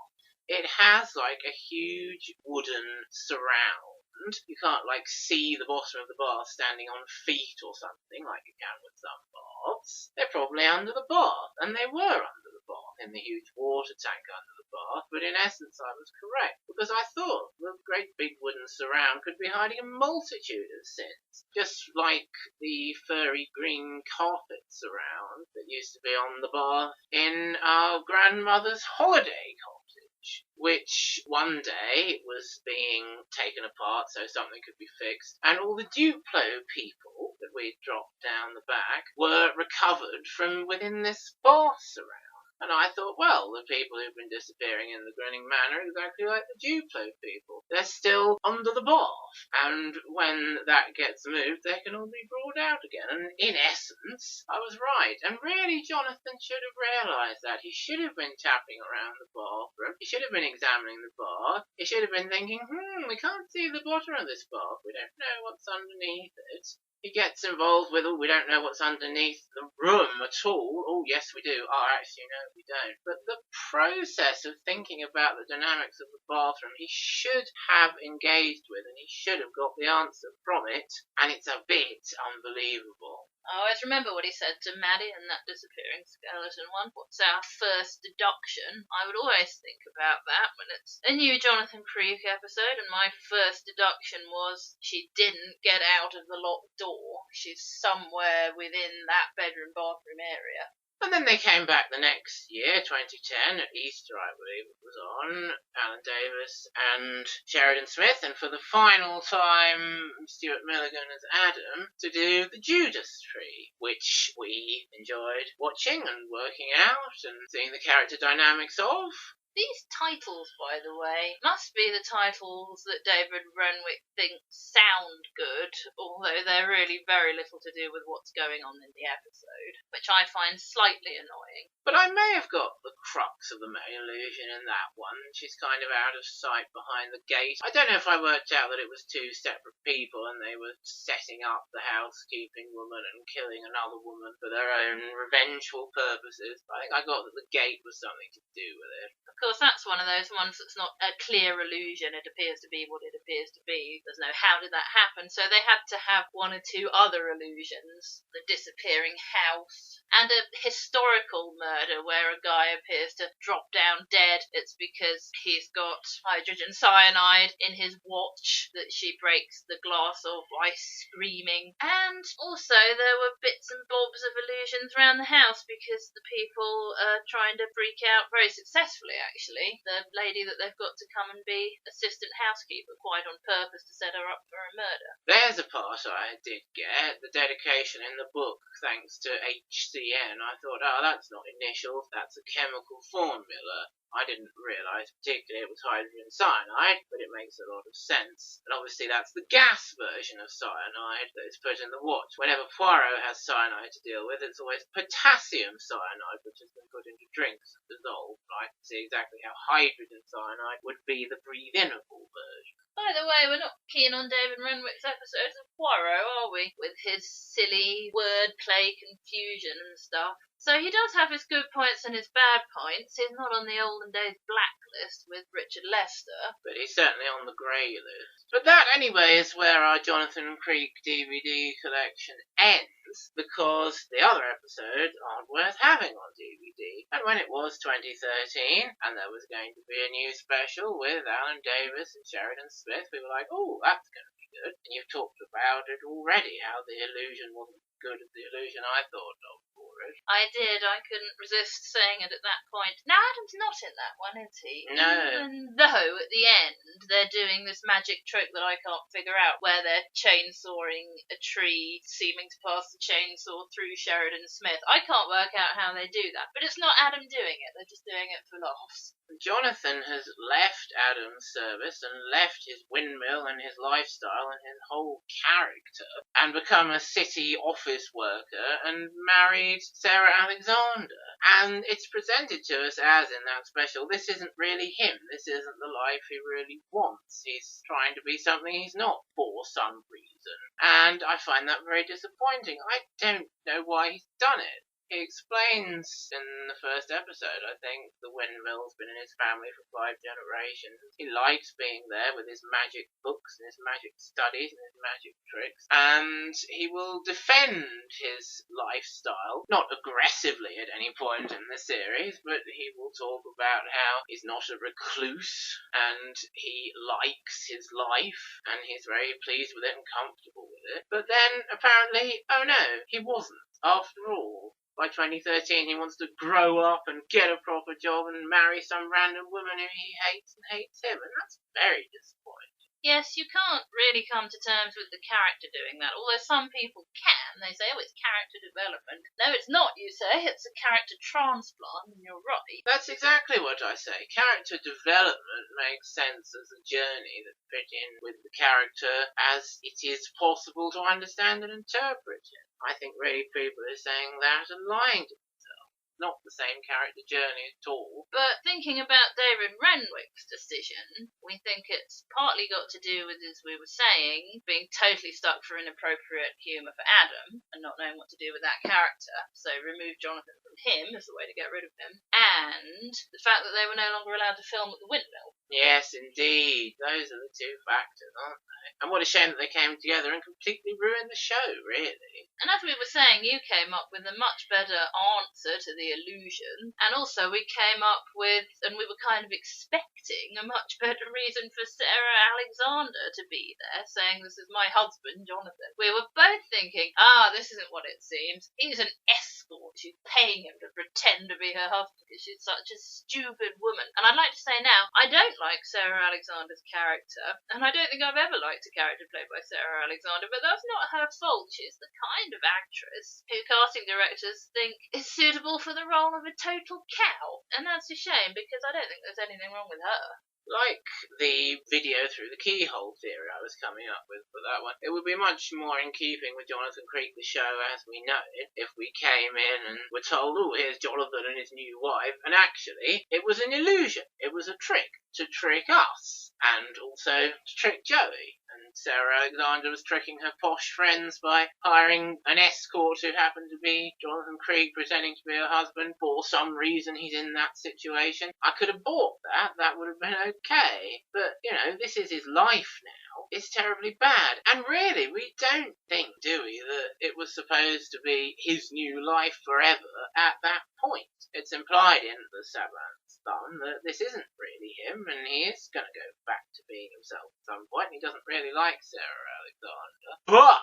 It has like a huge wooden surround. You can't see the bottom of the bath standing on feet or something like you can with some baths. They're probably under the bath, and they were under the bath in the huge water tank under the bath, but in essence I was correct, because I thought the great big wooden surround could be hiding a multitude of sins, just like the furry green carpet surround that used to be on the bath in our grandmother's holiday cottage, which one day was being taken apart so something could be fixed, and all the Duplo people that we'd dropped down the back were recovered from within this bath surround. And I thought, well, the people who've been disappearing in the Grinning Man are exactly like the Duplo people. They're still under the bath, and when that gets moved, they can all be brought out again. And in essence, I was right. And really, Jonathan should have realised that. He should have been tapping around the bathroom. He should have been examining the bath. He should have been thinking, we can't see the bottom of this bath. We don't know what's underneath it. He gets involved with, we don't know what's underneath the room at all. Oh, yes, we do. Oh, actually, no, we don't. But the process of thinking about the dynamics of the bathroom, he should have engaged with, and he should have got the answer from it, and it's a bit unbelievable. I always remember what he said to Maddie in that disappearing skeleton one. What's our first deduction? I would always think about that when it's a new Jonathan Creek episode, and my first deduction was she didn't get out of the locked door. She's somewhere within that bedroom bathroom area. And then they came back the next year, 2010, at Easter, I believe it was on, Alan Davis and Sheridan Smith, and for the final time, Stuart Milligan as Adam, to do the Judas tree, which we enjoyed watching and working out and seeing the character dynamics of. These titles, by the way, must be the titles that David Renwick thinks sound good, although they're really very little to do with what's going on in the episode, which I find slightly annoying. But I may have got the crux of the main illusion in that one. She's kind of out of sight behind the gate. I don't know if I worked out that it was two separate people and they were setting up the housekeeping woman and killing another woman for their own revengeful purposes. I think I got that the gate was something to do with it. I course, that's one of those ones that's not a clear illusion. It appears to be what it appears to be. There's no how did that happen. So they had to have one or two other illusions. The disappearing house and a historical murder where a guy appears to drop down dead. It's because he's got hydrogen cyanide in his watch that she breaks the glass of by screaming. And also there were bits and bobs of illusions around the house because the people are trying to freak out very successfully, actually. The lady that they've got to come and be assistant housekeeper quite on purpose to set her up for a murder. There's a part I did get, the dedication in the book, thanks to HCN. I thought, oh, that's not initials, that's a chemical formula. I didn't realise particularly it was hydrogen cyanide, but it makes a lot of sense. And obviously that's the gas version of cyanide that is put in the watch. Whenever Poirot has cyanide to deal with, it's always potassium cyanide, which has been put into drinks and dissolved. I can see exactly how hydrogen cyanide would be the breathe-inable version. By the way, we're not keen on David Renwick's episodes of Poirot, are we? With his silly wordplay confusion and stuff. So he does have his good points and his bad points. He's not on the Olden Days blacklist with Richard Lester. But he's certainly on the grey list. But that, anyway, is where our Jonathan Creek DVD collection ends, because the other episodes aren't worth having on DVD. And when it was 2013, and there was going to be a new special with Alan Davis and Sheridan Smith, we were like, oh, that's going to be good. And you've talked about it already, how the illusion wasn't as good as the illusion I thought of for it. I did. I couldn't resist saying it at that point. Now, Adam's not in that one, is he? No. Even though, at the end, they're doing this magic trick that I can't figure out, where they're chainsawing a tree, seeming to pass the chainsaw through Sheridan Smith. I can't work out how they do that. But it's not Adam doing it. They're just doing it for laughs. Jonathan has left Adam's service and left his windmill and his lifestyle and his whole character and become a city office worker and married Sarah Alexander. And it's presented to us as in that special, this isn't really him. This isn't the life he really wants. He's trying to be something he's not for some reason. And I find that very disappointing. I don't know why he's done it. He explains in the first episode, I think, the windmill's been in his family for 5 generations. He likes being there with his magic books and his magic studies and his magic tricks. And he will defend his lifestyle, not aggressively at any point in the series, but he will talk about how he's not a recluse and he likes his life and he's very pleased with it and comfortable with it. But then, apparently, oh no, he wasn't, after all. By 2013, he wants to grow up and get a proper job and marry some random woman who he hates and hates him, and that's very disappointing. Yes, you can't really come to terms with the character doing that, although some people can. They say, oh, it's character development. No, it's not, you say. It's a character transplant, and you're right. That's exactly what I say. Character development makes sense as a journey that fit in with the character as it is possible to understand and interpret it. I think really people are saying that and lying to themselves. Not the same character journey at all. But thinking about David Renwick's decision, we think it's partly got to do with, as we were saying, being totally stuck for inappropriate humour for Adam and not knowing what to do with that character. So remove Jonathan from him is the way to get rid of him. And the fact that they were no longer allowed to film at the windmill. Yes, indeed. Those are the two factors, aren't they? And what a shame that they came together and completely ruined the show, really. And as we were saying, you came up with a much better answer to the illusion. And also we came up with, and we were kind of expecting, a much better reason for Sarah Alexander to be there, saying this is my husband, Jonathan. We were both thinking, this isn't what it seems. He's an escort. She's paying him to pretend to be her husband because she's such a stupid woman. And I'd like to say now, I don't like Sarah Alexander's character, and I don't think I've ever liked a character played by Sarah Alexander, but that's not her fault. She's the kind of actress who casting directors think is suitable for the role of a total cow, and that's a shame because I don't think there's anything wrong with her. Like the video through the keyhole theory I was coming up with for that one, it would be much more in keeping with Jonathan Creek, the show as we know it, if we came in and were told, oh, here's Jonathan and his new wife, and actually, it was an illusion. It was a trick to trick us, and also to trick Joey. and Sarah Alexander was tricking her posh friends by hiring an escort who happened to be Jonathan Creek pretending to be her husband. For some reason he's in that situation. I could have bought that. That would have been okay. But, this is his life now. It's terribly bad. And really, we don't think, do we, that it was supposed to be his new life forever at that point. It's implied in the Savant's Thumb that this isn't really him, and he is going to go back to being himself at some point. He doesn't really like Sarah Alexander. But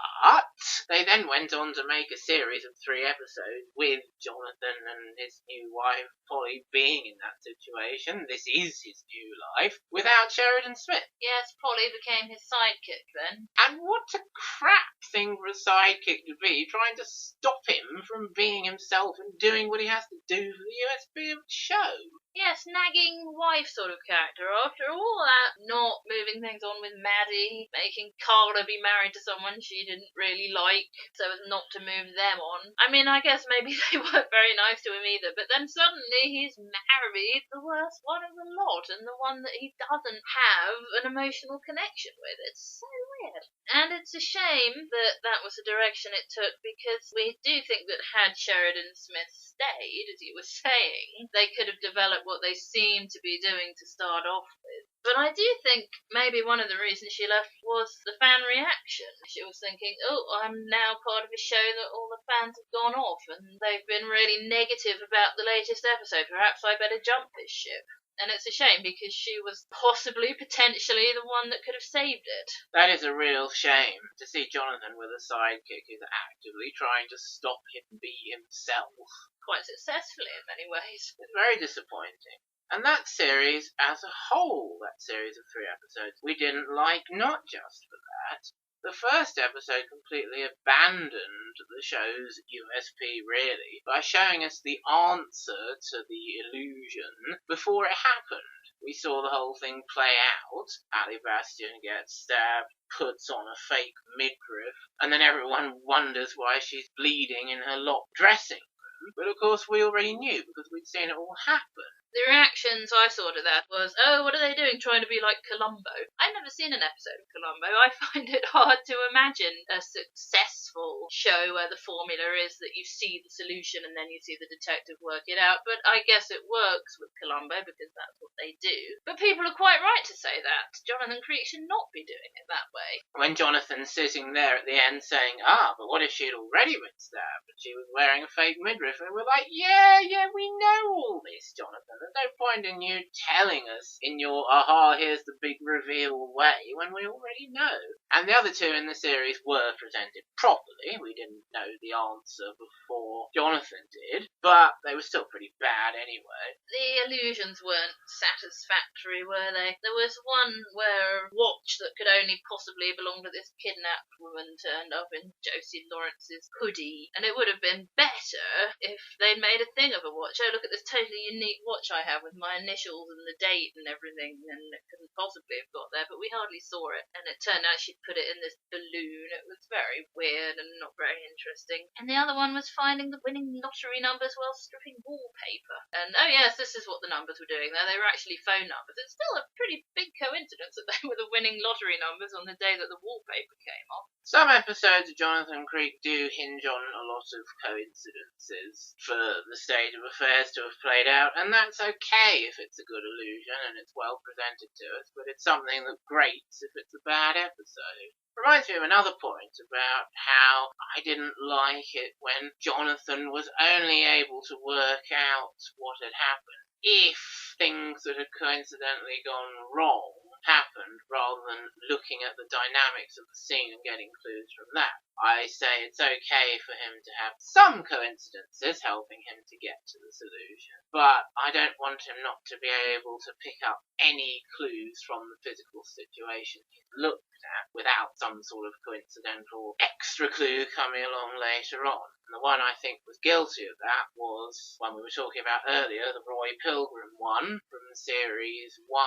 they then went on to make a series of 3 episodes with Jonathan and his new wife, Polly, being in that situation. This is his new life without Sheridan Smith. Yes, Polly became his sidekick then. And what a crap thing for a sidekick to be, trying to stop him from being himself and doing what he has to do for the USB of the show. Yes, nagging wife sort of character. After all that, not moving things on with Maddie, making Carla be married to someone she didn't really like, so as not to move them on. I mean, I guess maybe they weren't very nice to him either, but then suddenly he's married the worst one of the lot, and the one that he doesn't have an emotional connection with. It's so weird. And it's a shame that that was the direction it took, because we do think that had Sheridan Smith stayed, as you were saying, they could have developed what they seem to be doing to start off with. But I do think maybe one of the reasons she left was the fan reaction. She was thinking, I'm now part of a show that all the fans have gone off and they've been really negative about the latest episode. Perhaps I better jump this ship. And it's a shame because she was potentially the one that could have saved it. That is a real shame, to see Jonathan with a sidekick who's actively trying to stop him be himself. Quite successfully in many ways. It's very disappointing. And that series as a whole, that series of 3 episodes, we didn't like, not just for that. The first episode completely abandoned the show's USP, really, by showing us the answer to the illusion before it happened. We saw the whole thing play out. Ali Bastion gets stabbed, puts on a fake midriff, and then everyone wonders why she's bleeding in her locked dressing room. But of course we already knew, because we'd seen it all happen. The reactions I saw to that was, what are they doing, trying to be like Columbo? I've never seen an episode of Columbo. I find it hard to imagine a successful show where the formula is that you see the solution and then you see the detective work it out. But I guess it works with Columbo because that's what they do. But people are quite right to say that. Jonathan Creek should not be doing it that way. When Jonathan's sitting there at the end saying, but what if she'd already been stabbed and she was wearing a fake midriff? And we're like, yeah, we know all this, Jonathan. There's no point in you telling us in your here's the big reveal way when we already know. And the other 2 in the series were presented properly. We didn't know the answer before Jonathan did, but they were still pretty bad anyway. The illusions weren't satisfactory, were they? There was one where a watch that could only possibly belong to this kidnapped woman turned up in Josie Lawrence's hoodie, and it would have been better if they'd made a thing of a watch. Look at this totally unique watch I have with my initials and the date and everything, and it couldn't possibly have got there, but we hardly saw it, and it turned out she'd put it in this balloon. It was very weird and not very interesting. And the other one was finding the winning lottery numbers while stripping wallpaper. And yes, this is what the numbers were doing there. They were actually phone numbers. It's still a pretty big coincidence that they were the winning lottery numbers on the day that the wallpaper came off. Some episodes of Jonathan Creek do hinge on a lot of coincidences for the state of affairs to have played out, and that's okay if it's a good illusion and it's well presented to us, but it's something that grates if it's a bad episode. Reminds me of another point about how I didn't like it when Jonathan was only able to work out what had happened if things that had coincidentally gone wrong happened, rather than looking at the dynamics of the scene and getting clues from that. I say it's okay for him to have some coincidences helping him to get to the solution, but I don't want him not to be able to pick up any clues from the physical situation he's looked at without some sort of coincidental extra clue coming along later on. And the one I think was guilty of that was one we were talking about earlier, the Roy Pilgrim one from series 1.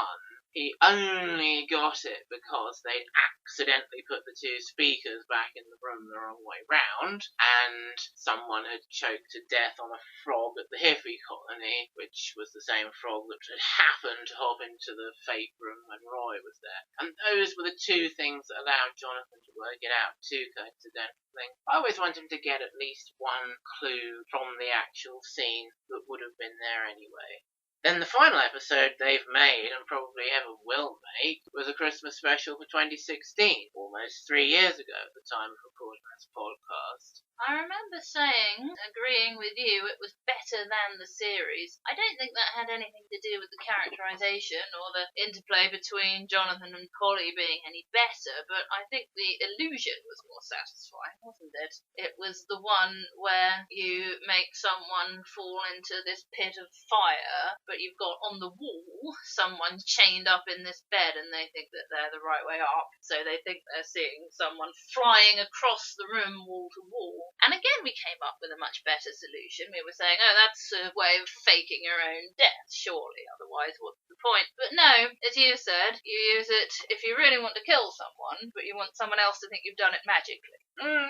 He only got it because they'd accidentally put the 2 speakers back in the room the wrong way round, around, and someone had choked to death on a frog at the hippie colony, which was the same frog that had happened to hop into the fake room when Roy was there. And those were the two things that allowed Jonathan to work it out, two coincidental things. I always want him to get at least one clue from the actual scene that would have been there anyway. Then the final episode they've made, and probably ever will make, was a Christmas special for 2016, almost 3 years ago at the time of recording this podcast. I remember agreeing with you, it was better than the series. I don't think that had anything to do with the characterisation or the interplay between Jonathan and Polly being any better, but I think the illusion was more satisfying, wasn't it? It was the one where you make someone fall into this pit of fire, but you've got on the wall someone chained up in this bed and they think that they're the right way up, so they think they're seeing someone flying across the room wall to wall. And again we came up with a much better solution. We were saying, oh, that's a way of faking your own death, surely, otherwise what's the point? But no, as you said, you use it if you really want to kill someone, but you want someone else to think you've done it magically.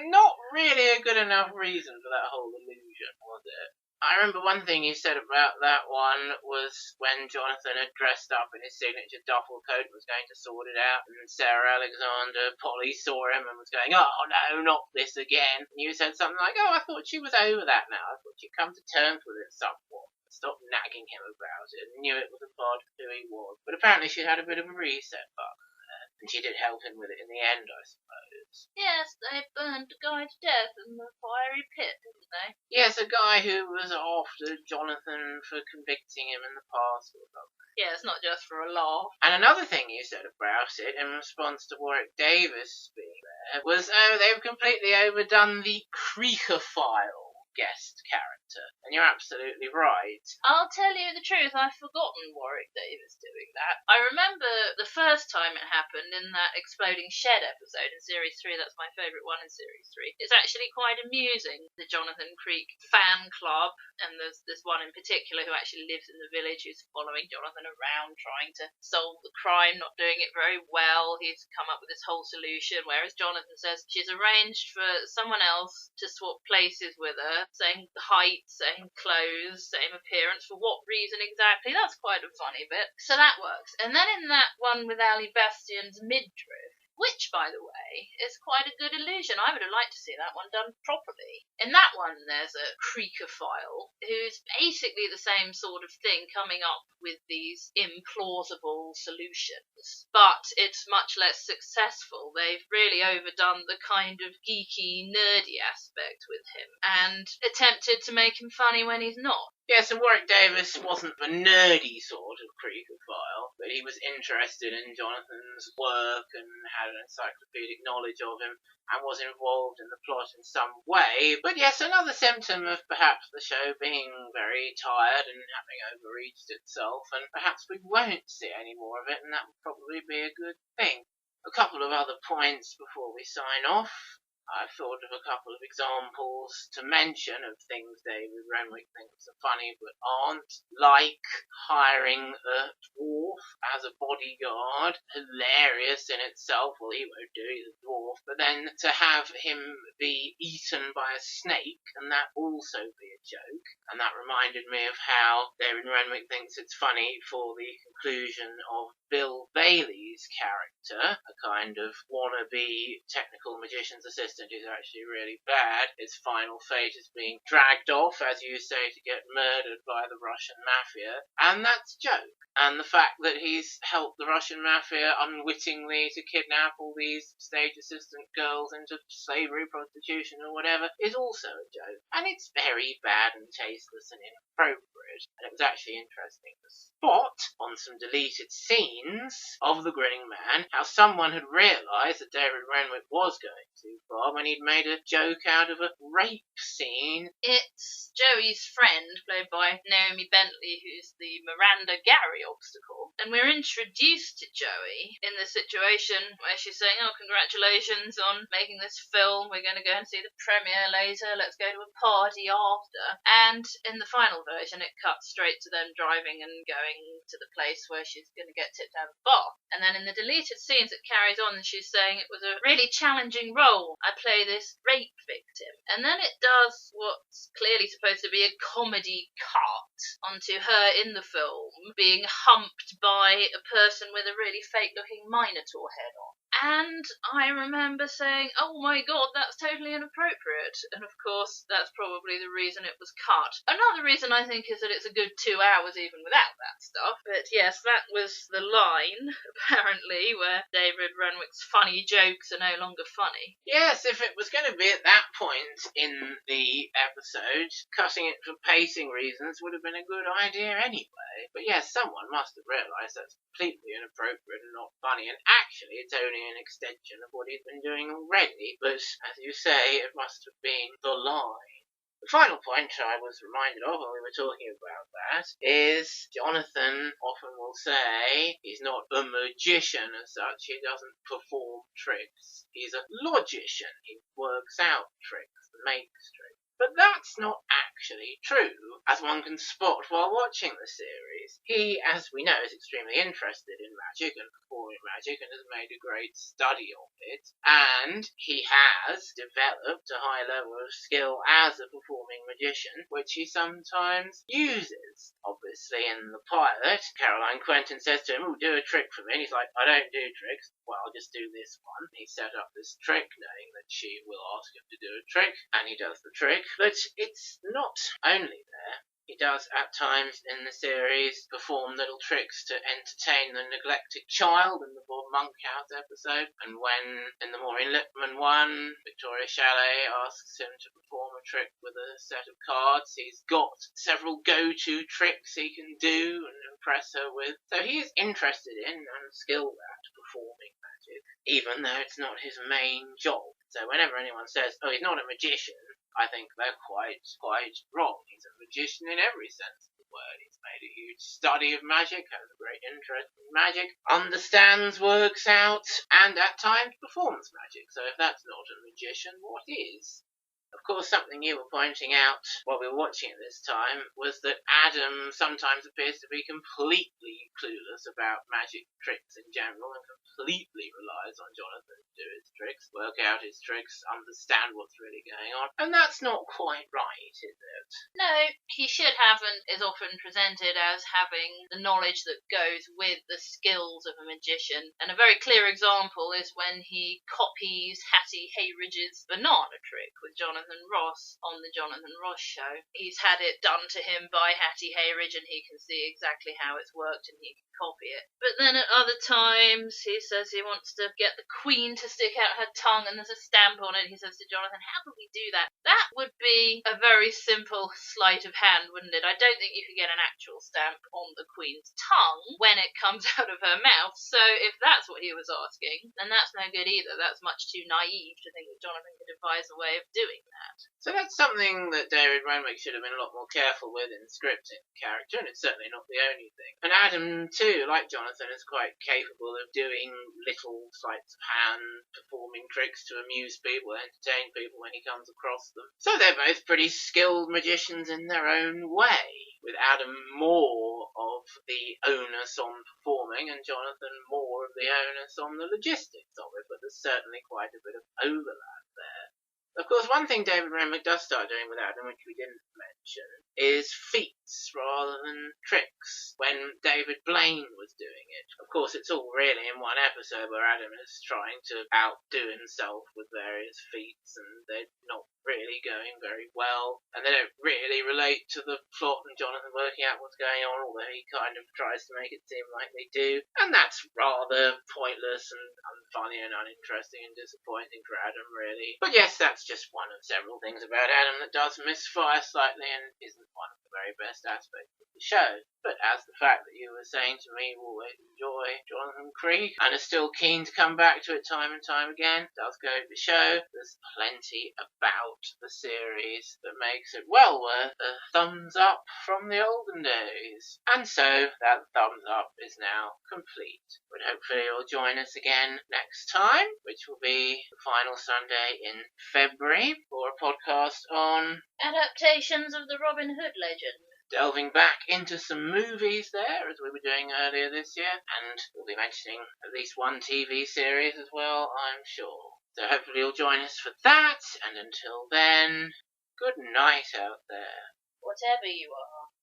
Not really a good enough reason for that whole illusion, was it? I remember one thing you said about that one was when Jonathan had dressed up in his signature duffel coat and was going to sort it out, and Sarah Alexander, Polly, saw him and was going, oh no, not this again. And you said something like, oh, I thought she was over that now. I thought she'd come to terms with it somewhat. Stop nagging him about it and knew it was a part of who he was. But apparently she'd had a bit of a reset button. And she did help him with it in the end, I suppose. Yes, they burned the guy to death in the fiery pit, didn't they? Yes, a guy who was after Jonathan for convicting him in the past or something. Yeah, it's not just for a laugh. And another thing you said about it, in response to Warwick Davis being there, was, oh, they've completely overdone the Creekophile guest character. And you're absolutely right. I'll tell you the truth, I've forgotten Warwick Davis doing that. I remember the first time it happened in that Exploding Shed episode in Series 3. That's my favourite one in Series 3. It's actually quite amusing, the Jonathan Creek fan club, and there's this one in particular who actually lives in the village who's following Jonathan around trying to solve the crime, not doing it very well. He's come up with this whole solution, whereas Jonathan says she's arranged for someone else to swap places with her, same height, same clothes, same appearance. For what reason exactly? That's quite a funny bit. So that works. And then in that one with Ali Bastian's midriff, which, by the way, is quite a good illusion. I would have liked to see that one done properly. In that one, there's a Creekophile who's basically the same sort of thing, coming up with these implausible solutions. But it's much less successful. They've really overdone the kind of geeky, nerdy aspect with him, and attempted to make him funny when he's not. Yes, and Warwick Davis wasn't the nerdy sort of Creekophile, but he was interested in Jonathan's work and had an encyclopedic knowledge of him and was involved in the plot in some way. But yes, another symptom of perhaps the show being very tired and having overreached itself, and perhaps we won't see any more of it, and that would probably be a good thing. A couple of other points before we sign off. I've thought of a couple of examples to mention of things David Renwick thinks are funny but aren't, like hiring a dwarf as a bodyguard. Hilarious in itself. Well, he won't do, he's a dwarf. But then to have him be eaten by a snake, and that also be a joke. And that reminded me of how David Renwick thinks it's funny for the conclusion of Bill Bailey's character, a kind of wannabe technical magician's assistant who's actually really bad. His final fate is being dragged off, as you say, to get murdered by the Russian mafia. And that's a joke. And the fact that he's helped the Russian mafia unwittingly to kidnap all these stage assistant girls into slavery, prostitution or whatever is also a joke. And it's very bad and tasteless and inappropriate. And it was actually interesting to spot on some deleted scenes of The Grinning Man how someone had realised that David Renwick was going too far when he'd made a joke out of a rape scene. It's Joey's friend, played by Naomi Bentley, who's the Miranda Gary obstacle. And we're introduced to Joey in the situation where she's saying, oh, congratulations on making this film. We're going to go and see the premiere later. Let's go to a party after. And in the final version, it cuts straight to them driving and going to the place where she's going to get tipped out of the bar. And then in the deleted scenes, it carries on and she's saying it was a really challenging role. I play this rape victim. And then it does what's clearly supposed to be a comedy cut onto her in the film being humped by a person with a really fake-looking Minotaur head on. And I remember saying, oh my god, that's totally inappropriate. And of course, that's probably the reason it was cut. Another reason I think is that it's a good 2 hours even without that stuff. But yes, that was the line, apparently, where David Renwick's funny jokes are no longer funny. Yes, if it was going to be at that point in the episode, cutting it for pacing reasons would have been a good idea anyway. But yes, someone must have realised that's completely inappropriate and not funny, and actually it's only an extension of what he'd been doing already, but as you say, it must have been the line. The final point I was reminded of when we were talking about that is Jonathan often will say he's not a magician as such, he doesn't perform tricks. He's a logician, he works out tricks, makes tricks. But that's not actually true, as one can spot while watching the series. He, as we know, is extremely interested in magic and performing magic and has made a great study of it. And he has developed a high level of skill as a performing magician, which he sometimes uses. Obviously, in the pilot, Caroline Quentin says to him, "Oh, do a trick for me." And he's like, "I don't do tricks." "Well, I'll just do this one." He set up this trick, knowing that she will ask him to do a trick, and he does the trick. But it's not only there. He does, at times in the series, perform little tricks to entertain the neglected child in the Bob Monkhouse episode. And when, in the Maureen Lipman one, Victoria Chalet asks him to perform a trick with a set of cards, he's got several go-to tricks he can do and impress her with. So he is interested in and skilled at performing magic, even though it's not his main job. So whenever anyone says, "Oh, he's not a magician," I think they're quite wrong. He's a magician in every sense of the word. He's made a huge study of magic, has a great interest in magic, understands, works out, and at times performs magic. So if that's not a magician, what is? Of course, something you were pointing out while we were watching it this time was that Adam sometimes appears to be completely clueless about magic tricks in general and completely relies on Jonathan to do his tricks, work out his tricks, understand what's really going on. And that's not quite right, is it? No, he should have and is often presented as having the knowledge that goes with the skills of a magician. And a very clear example is when he copies Hattie Hayridge's banana trick with Jonathan Ross on the Jonathan Ross show. He's had it done to him by Hattie Hayridge and he can see exactly how it's worked and he can copy it. But then at other times he says he wants to get the Queen to stick out her tongue and there's a stamp on it. He says to Jonathan, "How could we do that?" That would be a very simple sleight of hand, wouldn't it? I don't think you could get an actual stamp on the Queen's tongue when it comes out of her mouth. So if that's what he was asking, then that's no good either. That's much too naive to think that Jonathan could devise a way of doing that. So that's something that David Renwick should have been a lot more careful with in scripting the character, and it's certainly not the only thing. And Adam, too, like Jonathan, is quite capable of doing little sleights of hand, performing tricks to amuse people, entertain people when he comes across them. So they're both pretty skilled magicians in their own way, with Adam more of the onus on performing and Jonathan more of the onus on the logistics of it, but there's certainly quite a bit of overlap there. Of course, one thing David Renwick does start doing with Adam, which we didn't mention, is feats rather than tricks, when David Blaine was doing it. Of course, it's all really in one episode where Adam is trying to outdo himself with various feats, and they're not really going very well, and they don't really relate to the plot and Jonathan working out what's going on, although he kind of tries to make it seem like they do. And that's rather pointless and unfunny and uninteresting and disappointing for Adam, really. But yes, that's just one of several things about Adam that does misfire slightly and isn't one of the very best aspects of the show. But as the fact that you were saying to me, you always enjoy Jonathan Creek and are still keen to come back to it time and time again, does go to show there's plenty about the series that makes it well worth a thumbs up from the olden days. And so that thumbs up is now complete. But hopefully you'll join us again next time, which will be the final Sunday in February, for a podcast on Adaptations of the Robin Hood legend. Delving back into some movies there, as we were doing earlier this year, and we'll be mentioning at least one TV series as well, I'm sure. So hopefully you'll join us for that, and until then, good night out there. Whatever you are.